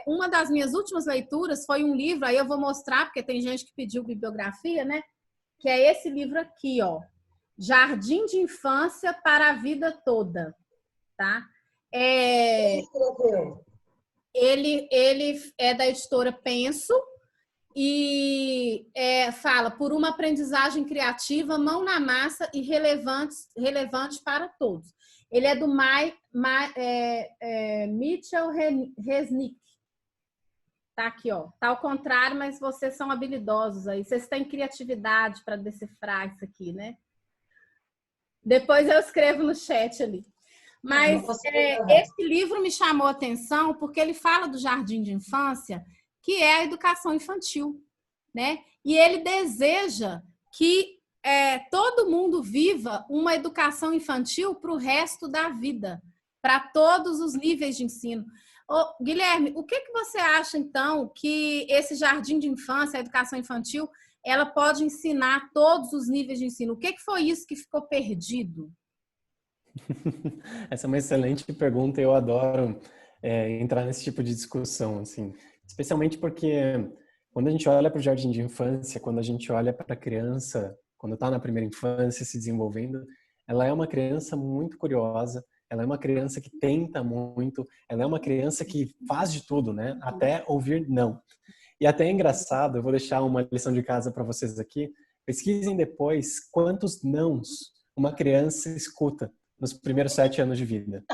uma das minhas últimas leituras foi um livro, aí eu vou mostrar, porque tem gente que pediu bibliografia, né? Que é esse livro aqui, ó. Jardim de Infância para a Vida Toda, tá? Ele é da editora Penso e fala por uma aprendizagem criativa, mão na massa e relevante para todos. Ele é do Mitchell Resnick. Tá aqui, ó. Tá ao contrário, mas vocês são habilidosos aí. Vocês têm criatividade para decifrar isso aqui, né? Depois eu escrevo no chat ali. Mas esse livro me chamou a atenção porque ele fala do jardim de infância, que é a educação infantil, né? E ele deseja que todo mundo viva uma educação infantil para o resto da vida, para todos os níveis de ensino. Guilherme, o que você acha, então, que esse jardim de infância, a educação infantil, ela pode ensinar todos os níveis de ensino? O que foi isso que ficou perdido? Essa é uma excelente pergunta e eu adoro entrar nesse tipo de discussão, assim. Especialmente porque quando a gente olha para o jardim de infância, quando a gente olha para a criança, quando está na primeira infância se desenvolvendo, ela é uma criança muito curiosa, ela é uma criança que tenta muito, ela é uma criança que faz de tudo, né? Até ouvir não. E até é engraçado, eu vou deixar uma lição de casa para vocês aqui, pesquisem depois quantos nãos uma criança escuta nos primeiros 7 anos de vida.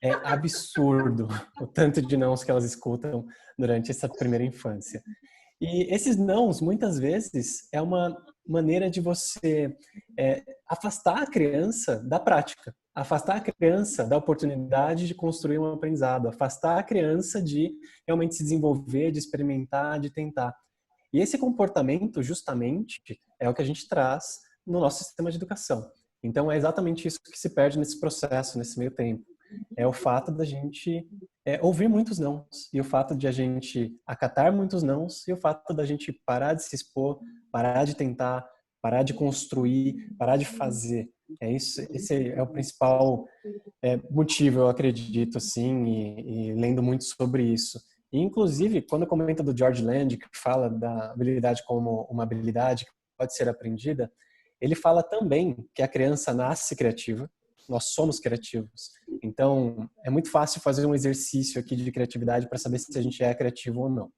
É absurdo o tanto de nãos que elas escutam durante essa primeira infância. E esses nãos, muitas vezes, é uma maneira de você afastar a criança da prática, afastar a criança da oportunidade de construir um aprendizado, afastar a criança de realmente se desenvolver, de experimentar, de tentar. E esse comportamento, justamente, é o que a gente traz no nosso sistema de educação. Então, é exatamente isso que se perde nesse processo, nesse meio tempo. É o fato da gente ouvir muitos nãos, e o fato de a gente acatar muitos nãos, e o fato da gente parar de se expor, parar de tentar, parar de construir, parar de fazer. Esse é o principal motivo, eu acredito, assim, e lendo muito sobre isso. E, inclusive, quando comenta do George Land, que fala da habilidade como uma habilidade que pode ser aprendida, ele fala também que a criança nasce criativa, nós somos criativos. Então, é muito fácil fazer um exercício aqui de criatividade para saber se a gente é criativo ou não.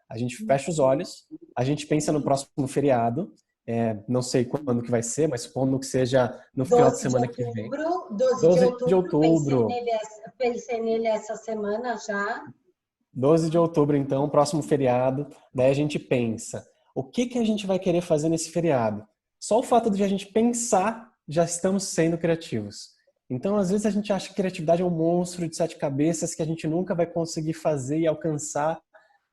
A gente fecha os olhos, a gente pensa no próximo feriado, não sei quando que vai ser, mas supondo que seja no final de semana que vem. 12 de outubro. Pensei nele essa semana já. 12 de outubro, então, próximo feriado. Daí a gente pensa, o que que a gente vai querer fazer nesse feriado? Só o fato de a gente pensar, já estamos sendo criativos. Então, às vezes a gente acha que criatividade é um monstro de 7 cabeças que a gente nunca vai conseguir fazer e alcançar,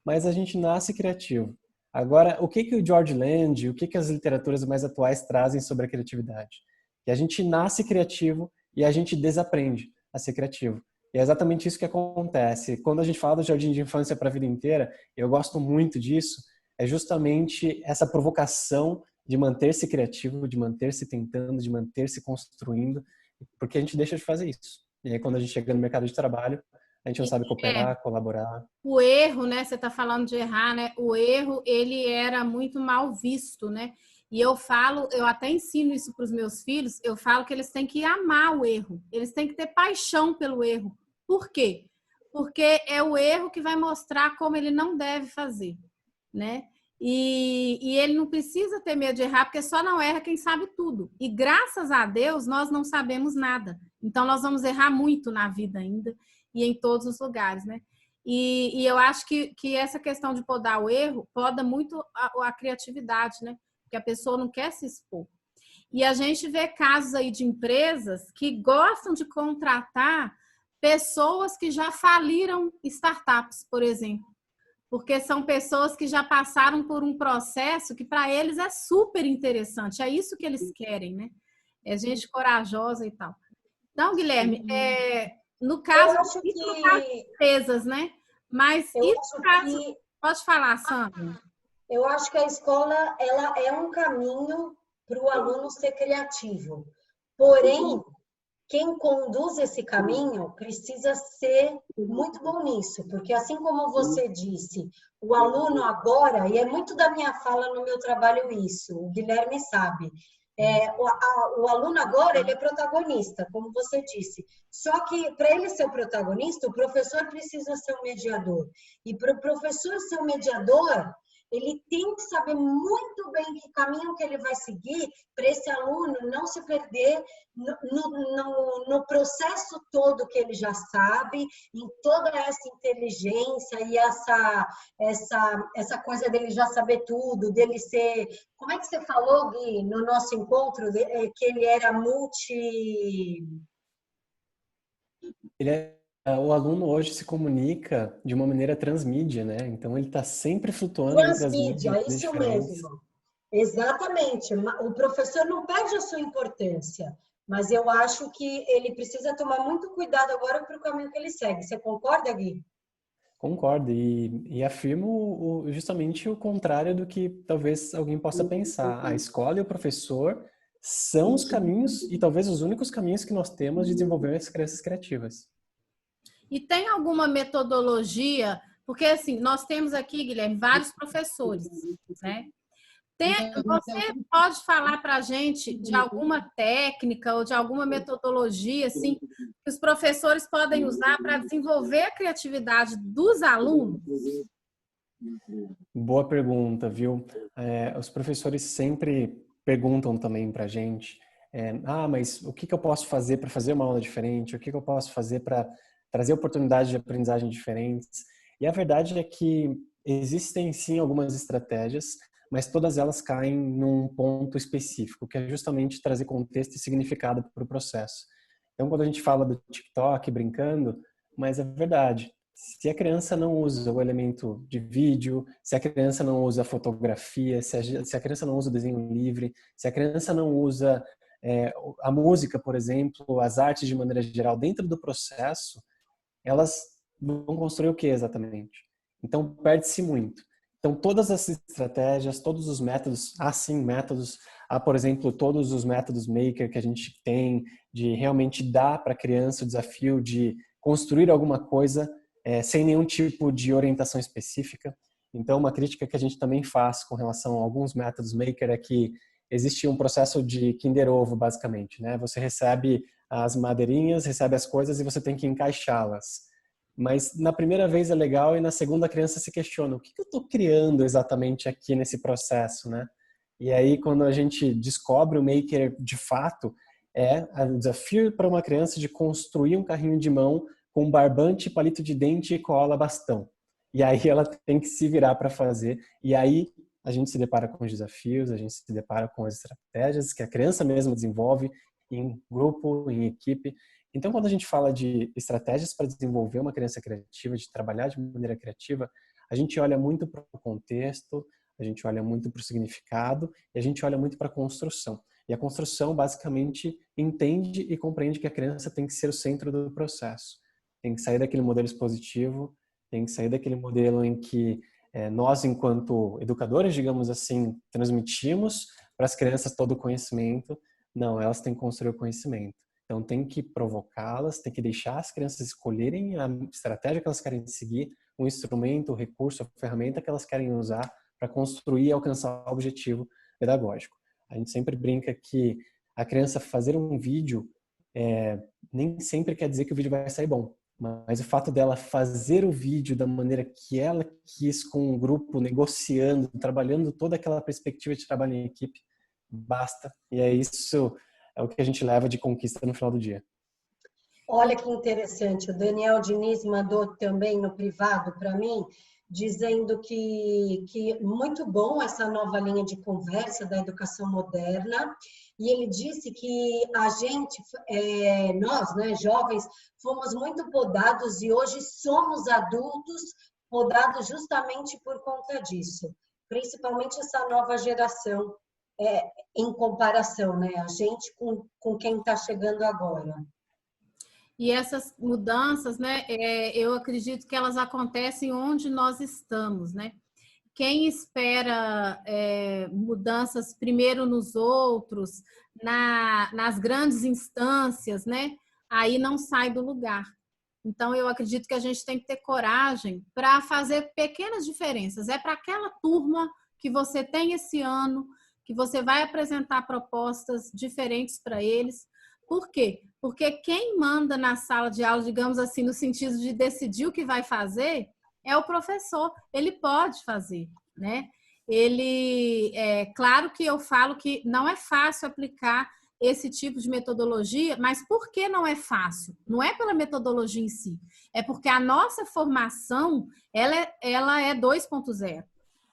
mas a gente nasce criativo. Agora, o que que o George Land, o que que as literaturas mais atuais trazem sobre a criatividade? Que a gente nasce criativo e a gente desaprende a ser criativo. E é exatamente isso que acontece. Quando a gente fala do jardim de infância para a vida inteira, eu gosto muito disso, é justamente essa provocação de manter-se criativo, de manter-se tentando, de manter-se construindo, porque a gente deixa de fazer isso. E aí, quando a gente chega no mercado de trabalho, a gente não sabe É, cooperar, colaborar. o erro, né? Você está falando de errar, né? O erro, ele era muito mal visto, né? E eu falo, eu até ensino isso para os meus filhos, eu falo que eles têm que amar o erro, eles têm que ter paixão pelo erro. Por quê? Porque é o erro que vai mostrar como ele não deve fazer, né? E ele não precisa ter medo de errar, porque só não erra quem sabe tudo. E graças a Deus, nós não sabemos nada. Então, nós vamos errar muito na vida ainda e em todos os lugares, né? E eu acho que essa questão de podar o erro poda muito a criatividade, né? Porque a pessoa não quer se expor. E a gente vê casos aí de empresas que gostam de contratar pessoas que já faliram startups, por exemplo. Porque são pessoas que já passaram por um processo que para eles é super interessante. É isso que eles querem, né? É gente corajosa e tal. Então, Guilherme, no caso, Eu acho isso no caso de que empresas, né? Mas eu isso no acho caso, que pode falar, Sandra. eu acho que a escola ela é um caminho para o aluno ser criativo. Porém, quem conduz esse caminho precisa ser muito bom nisso, porque assim como você disse, o aluno agora, e é muito da minha fala no meu trabalho isso, o Guilherme sabe, o aluno agora ele é protagonista, como você disse. Só que para ele ser o protagonista, o professor precisa ser um mediador. E para o professor ser um mediador, ele tem que saber muito bem que caminho que ele vai seguir para esse aluno não se perder no processo todo que ele já sabe, em toda essa inteligência e essa coisa dele já saber tudo, dele ser... Como é que você falou, Gui, no nosso encontro, que ele era O aluno hoje se comunica de uma maneira transmídia, né? Então ele está sempre flutuando entre as mídias transmídia, isso diferentes. mesmo. Exatamente. O professor não perde a sua importância, mas eu acho que ele precisa tomar muito cuidado agora para o caminho que ele segue. Você concorda, Gui? Concordo e afirmo justamente o contrário do que talvez alguém possa pensar. A escola e o professor são os caminhos e talvez os únicos caminhos que nós temos de desenvolver as crianças criativas. E tem alguma metodologia? Porque, assim, nós temos aqui, Guilherme, vários professores, né? Você pode falar para a gente de alguma técnica ou de alguma metodologia, assim, que os professores podem usar para desenvolver a criatividade dos alunos? Boa pergunta, viu? Os professores sempre perguntam também para a gente, mas o que que eu posso fazer para fazer uma aula diferente? O que que eu posso fazer para trazer oportunidades de aprendizagem diferentes? E a verdade é que existem sim algumas estratégias, mas todas elas caem num ponto específico, que é justamente trazer contexto e significado para o processo. Então, quando a gente fala do TikTok brincando, mas é verdade. Se a criança não usa o elemento de vídeo, se a criança não usa a fotografia, se a criança não usa o desenho livre, se a criança não usa a música, por exemplo, as artes de maneira geral dentro do processo, elas vão construir o que exatamente? Então, perde-se muito. Então, todas as estratégias, todos os métodos, sim, métodos, por exemplo, todos os métodos maker que a gente tem, de realmente dar para a criança o desafio de construir alguma coisa sem nenhum tipo de orientação específica. Então, uma crítica que a gente também faz com relação a alguns métodos maker é que existe um processo de Kinder Ovo, basicamente, né? Você recebe as madeirinhas, recebe as coisas e você tem que encaixá-las. Mas na primeira vez é legal e na segunda a criança se questiona, o que eu estou criando exatamente aqui nesse processo, né? E aí quando a gente descobre o maker de fato, o desafio para uma criança de construir um carrinho de mão com barbante, palito de dente, cola, bastão. e aí ela tem que se virar para fazer. E aí a gente se depara com os desafios, a gente se depara com as estratégias que a criança mesma desenvolve em grupo, em equipe. Então, quando a gente fala de estratégias para desenvolver uma criança criativa, de trabalhar de maneira criativa, a gente olha muito para o contexto, a gente olha muito para o significado e a gente olha muito para a construção. E a construção, basicamente, entende e compreende que a criança tem que ser o centro do processo. Tem que sair daquele modelo expositivo, tem que sair daquele modelo em que nós, enquanto educadores, digamos assim, transmitimos para as crianças todo o conhecimento. Não, elas têm que construir o conhecimento. Então, tem que provocá-las, tem que deixar as crianças escolherem a estratégia que elas querem seguir, o instrumento, o recurso, a ferramenta que elas querem usar para construir e alcançar o objetivo pedagógico. A gente sempre brinca que a criança fazer um vídeo nem sempre quer dizer que o vídeo vai sair bom. Mas o fato dela fazer o vídeo da maneira que ela quis, com um grupo, negociando, trabalhando toda aquela perspectiva de trabalho em equipe, basta. E isso é o que a gente leva de conquista no final do dia. Olha que interessante, o Daniel Diniz mandou também no privado para mim, dizendo que muito bom essa nova linha de conversa da educação moderna, e ele disse que a gente, nós, né, jovens, fomos muito podados e hoje somos adultos podados justamente por conta disso, principalmente essa nova geração, em comparação, né, a gente com quem está chegando agora. E essas mudanças, né, eu acredito que elas acontecem onde nós estamos, né? Quem espera mudanças primeiro nos outros, nas grandes instâncias, né? Aí não sai do lugar. Então, eu acredito que a gente tem que ter coragem para fazer pequenas diferenças. É para aquela turma que você tem esse ano, que você vai apresentar propostas diferentes para eles. Por quê? Porque quem manda na sala de aula, digamos assim, no sentido de decidir o que vai fazer, é o professor. Ele pode fazer, né? Claro que eu falo que não é fácil aplicar esse tipo de metodologia, mas por que não é fácil? Não é pela metodologia em si, é porque a nossa formação, ela é 2.0,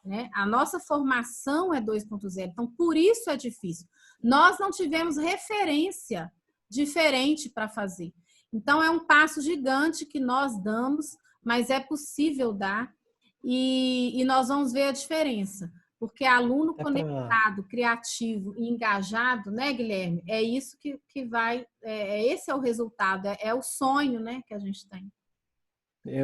né? A nossa formação é 2.0, então por isso é difícil. Nós não tivemos referência diferente para fazer. Então, é um passo gigante que nós damos, mas é possível dar e nós vamos ver a diferença. Porque aluno conectado, criativo e engajado, né, Guilherme? É isso que vai... esse é o resultado, é o sonho, né, que a gente tem.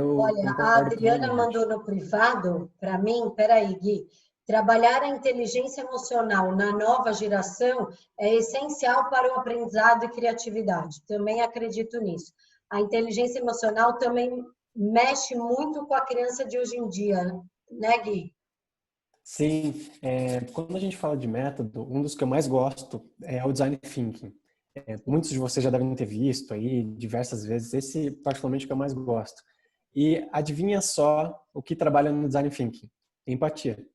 Olha, a Adriana mandou no privado para mim, peraí, Gui, trabalhar a inteligência emocional na nova geração é essencial para o aprendizado e criatividade. Também acredito nisso. A inteligência emocional também mexe muito com a criança de hoje em dia, né, Gui? Sim. Quando a gente fala de método, um dos que eu mais gosto é o Design Thinking. Muitos de vocês já devem ter visto aí diversas vezes. Esse, particularmente, que eu mais gosto. E adivinha só o que trabalha no Design Thinking? Empatia.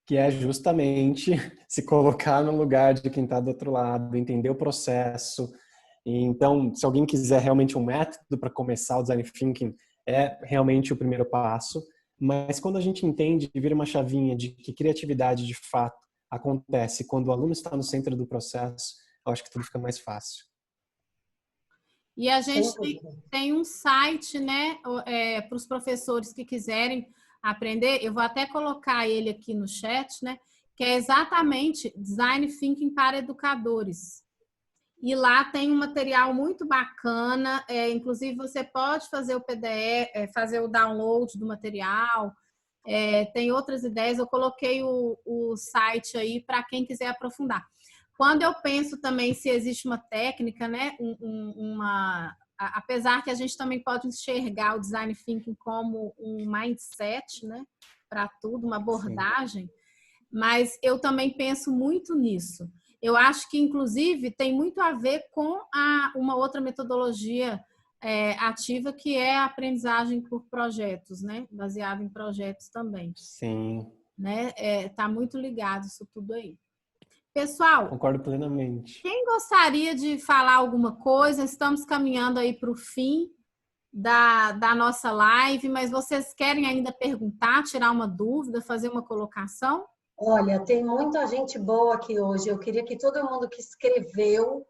Que é justamente se colocar no lugar de quem está do outro lado, entender o processo. Então, se alguém quiser realmente um método para começar o Design Thinking, é realmente o primeiro passo. Mas quando a gente entende e vira uma chavinha de que criatividade, de fato, acontece quando o aluno está no centro do processo, eu acho que tudo fica mais fácil. E a gente tem um site, né, para os professores que quiserem aprender, eu vou até colocar ele aqui no chat, né, que é exatamente Design Thinking para Educadores. E lá tem um material muito bacana, inclusive você pode fazer o PDF, fazer o download do material, tem outras ideias, eu coloquei o site aí para quem quiser aprofundar. Quando eu penso também se existe uma técnica, né, apesar que a gente também pode enxergar o Design Thinking como um mindset, né, para tudo, uma abordagem, sim, mas eu também penso muito nisso. Eu acho que, inclusive, tem muito a ver com uma outra metodologia ativa, que é a aprendizagem por projetos, né? Baseada em projetos também. Sim. Né? Tá muito ligado isso tudo aí. Pessoal, concordo plenamente. Quem gostaria de falar alguma coisa? Estamos caminhando aí para o fim. da nossa live, mas vocês querem ainda perguntar, tirar uma dúvida, fazer uma colocação? Olha, tem muita gente boa aqui hoje. Eu queria que todo mundo que escreveu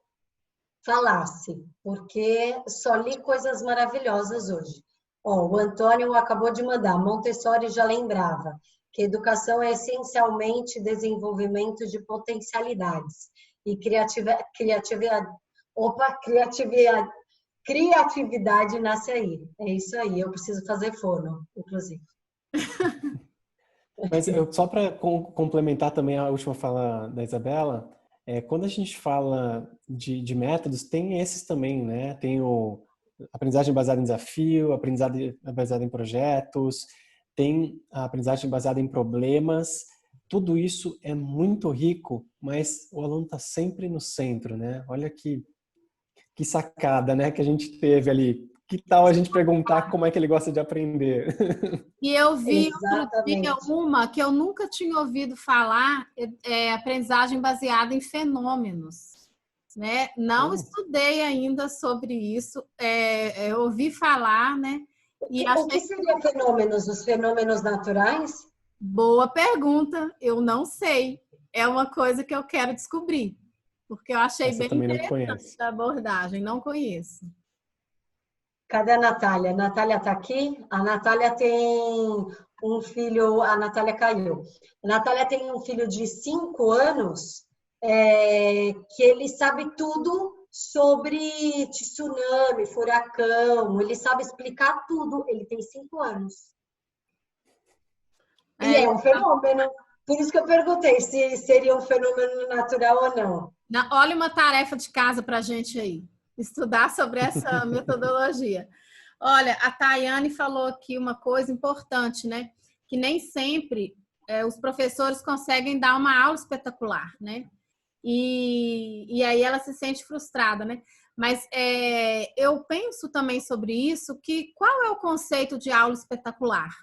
falasse, porque só li coisas maravilhosas hoje. Ó, o Antônio acabou de mandar, Montessori já lembrava que educação é essencialmente desenvolvimento de potencialidades e criatividade nasce aí. É isso aí, eu preciso fazer fono, inclusive. Mas só para complementar também a última fala da Isabela, quando a gente fala de métodos, tem esses também, né? Tem o aprendizagem baseada em desafio, aprendizagem baseada em projetos, tem a aprendizagem baseada em problemas. Tudo isso é muito rico, mas o aluno está sempre no centro, né? Olha que sacada, né, que a gente teve ali. Que tal a gente perguntar como é que ele gosta de aprender? E eu vi outro dia Exatamente. uma que eu nunca tinha ouvido falar, aprendizagem baseada em fenômenos, né? Não estudei ainda sobre isso, eu ouvi falar, né? E O que achei seriam fenômenos? Os fenômenos naturais? boa pergunta, eu não sei. É uma coisa que eu quero descobrir, porque eu achei Essa eu bem também não interessante conheço. a abordagem, não conheço. Cadê a Natália? A Natália está aqui? A Natália tem um filho, a Natália caiu. A Natália tem um filho de 5 anos que ele sabe tudo sobre tsunami, furacão, ele sabe explicar tudo. Ele tem 5 anos. E é um fenômeno. Por isso que eu perguntei se seria um fenômeno natural ou não. Olha uma tarefa de casa para a gente aí, estudar sobre essa metodologia. Olha, a Tayane falou aqui uma coisa importante, né? Que nem sempre os professores conseguem dar uma aula espetacular, né? E aí ela se sente frustrada, né? Mas eu penso também sobre isso, que qual é o conceito de aula espetacular,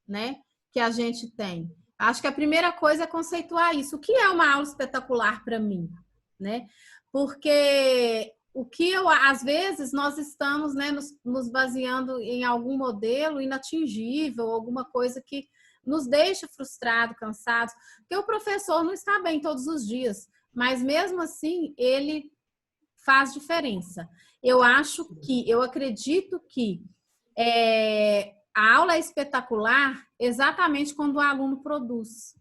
né? Que a gente tem. Acho que a primeira coisa é conceituar isso. O que é uma aula espetacular para mim, né? Porque o que às vezes nós estamos, né, nos baseando em algum modelo inatingível, alguma coisa que nos deixa frustrados, cansados, porque o professor não está bem todos os dias, mas mesmo assim ele faz diferença. Eu acredito que a aula é espetacular exatamente quando o aluno produz.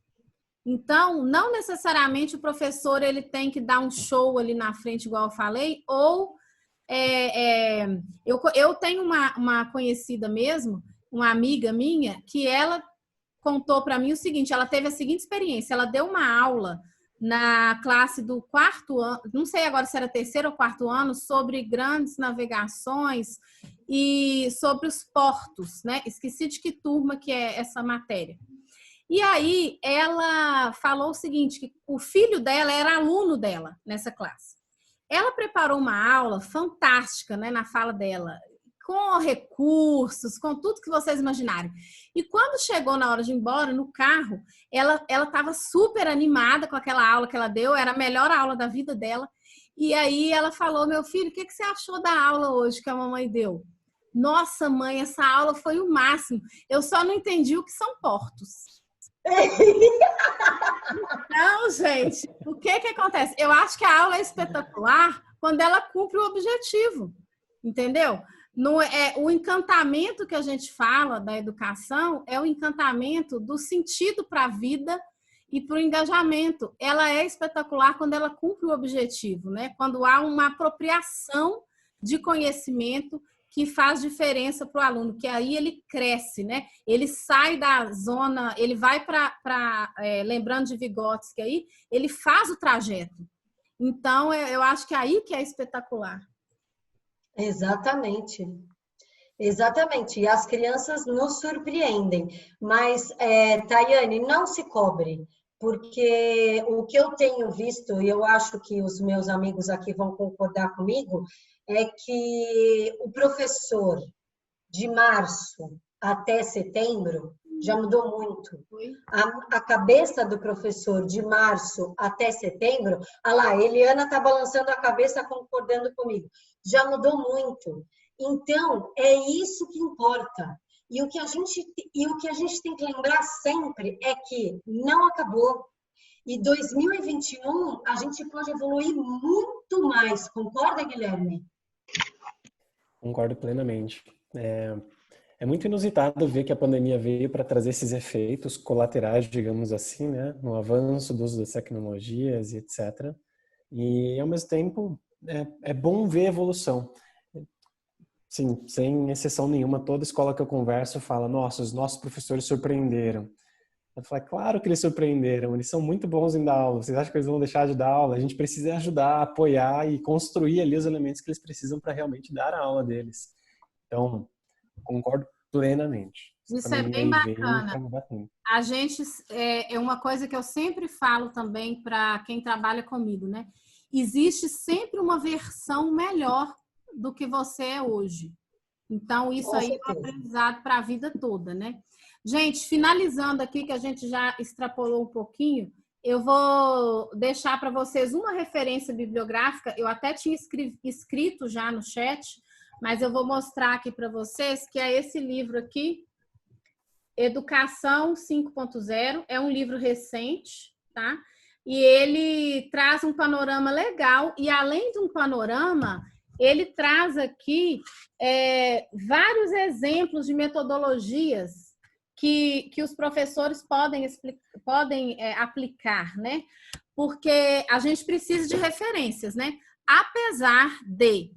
Então, não necessariamente o professor ele tem que dar um show ali na frente, igual eu falei, ou eu tenho uma conhecida mesmo, uma amiga minha, que ela contou para mim o seguinte, ela teve a seguinte experiência, ela deu uma aula na classe do 4º ano, não sei agora se era 3º ou 4º ano, sobre grandes navegações e sobre os portos, né? Esqueci de que turma que é essa matéria. E aí ela falou o seguinte, que o filho dela era aluno dela nessa classe. Ela preparou uma aula fantástica, né, na fala dela, com recursos, com tudo que vocês imaginarem. E quando chegou na hora de ir embora, no carro, ela estava super animada com aquela aula que ela deu, era a melhor aula da vida dela. E aí ela falou, meu filho, o que você achou da aula hoje que a mamãe deu? Nossa, mãe, essa aula foi o máximo. Eu só não entendi o que são portos. Não, gente, o que acontece? Eu acho que a aula é espetacular quando ela cumpre o objetivo, entendeu? O encantamento que a gente fala da educação é o encantamento do sentido para a vida e para o engajamento. Ela é espetacular quando ela cumpre o objetivo, né? Quando há uma apropriação de conhecimento que faz diferença para o aluno, que aí ele cresce, né? Ele sai da zona, ele vai lembrando de Vygotsky aí, ele faz o trajeto. Então, eu acho que é aí que é espetacular. Exatamente. Exatamente. E as crianças nos surpreendem. Mas, Tayane, não se cobre, porque o que eu tenho visto, e eu acho que os meus amigos aqui vão concordar comigo, é que o professor de março até setembro já mudou muito. A cabeça do professor de março até setembro, olha lá, Eliana está balançando a cabeça concordando comigo, já mudou muito. Então, é isso que importa. E o que a gente tem que lembrar sempre é que não acabou. E 2021 a gente pode evoluir muito mais. Concorda, Guilherme? Concordo plenamente. É muito inusitado ver que a pandemia veio para trazer esses efeitos colaterais, digamos assim, né? No avanço do uso das tecnologias e etc. E, ao mesmo tempo, é bom ver a evolução. Sim, sem exceção nenhuma, toda escola que eu converso fala, nossa, os nossos professores surpreenderam. Eu falo, claro que eles surpreenderam, eles são muito bons em dar aula. Vocês acham que eles vão deixar de dar aula? A gente precisa ajudar, apoiar e construir ali os elementos que eles precisam para realmente dar a aula deles. Então, concordo plenamente. Isso é bem bacana. Bem. A gente, é uma coisa que eu sempre falo também para quem trabalha comigo, né? Existe sempre uma versão melhor do que você é hoje. Então, isso aí é um aprendizado para a vida toda, né? Gente, finalizando aqui, que a gente já extrapolou um pouquinho, eu vou deixar para vocês uma referência bibliográfica. Eu até tinha escrito já no chat, mas eu vou mostrar aqui para vocês, que é esse livro aqui, Educação 5.0. É um livro recente, tá? E ele traz um panorama legal. E além de um panorama, ele traz aqui vários exemplos de metodologias que os professores podem aplicar, né? Porque a gente precisa de referências, né? Apesar de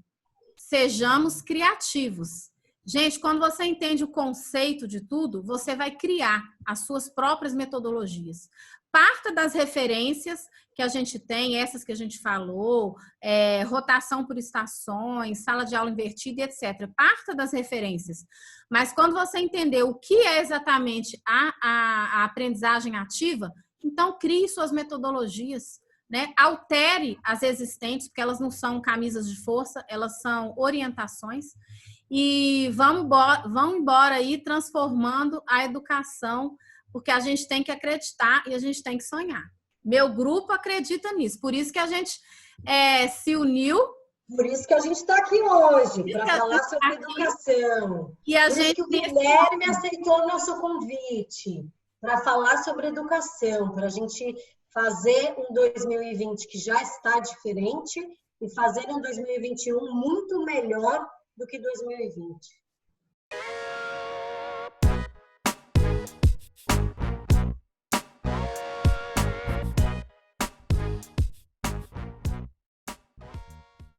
sejamos criativos. Gente, quando você entende o conceito de tudo, você vai criar as suas próprias metodologias. Parta das referências que a gente tem, essas que a gente falou, rotação por estações, sala de aula invertida, etc. Parta das referências. Mas quando você entender o que é exatamente a aprendizagem ativa, então crie suas metodologias, né? Altere as existentes, porque elas não são camisas de força, elas são orientações. E vão embora aí transformando a educação, porque a gente tem que acreditar e a gente tem que sonhar. Meu grupo acredita nisso, por isso que a gente se uniu. Por isso que a gente está aqui hoje, para falar sobre educação. E por isso que o Guilherme aceitou o nosso convite, para falar sobre educação, para a gente fazer um 2020 que já está diferente e fazer um 2021 muito melhor do que 2020.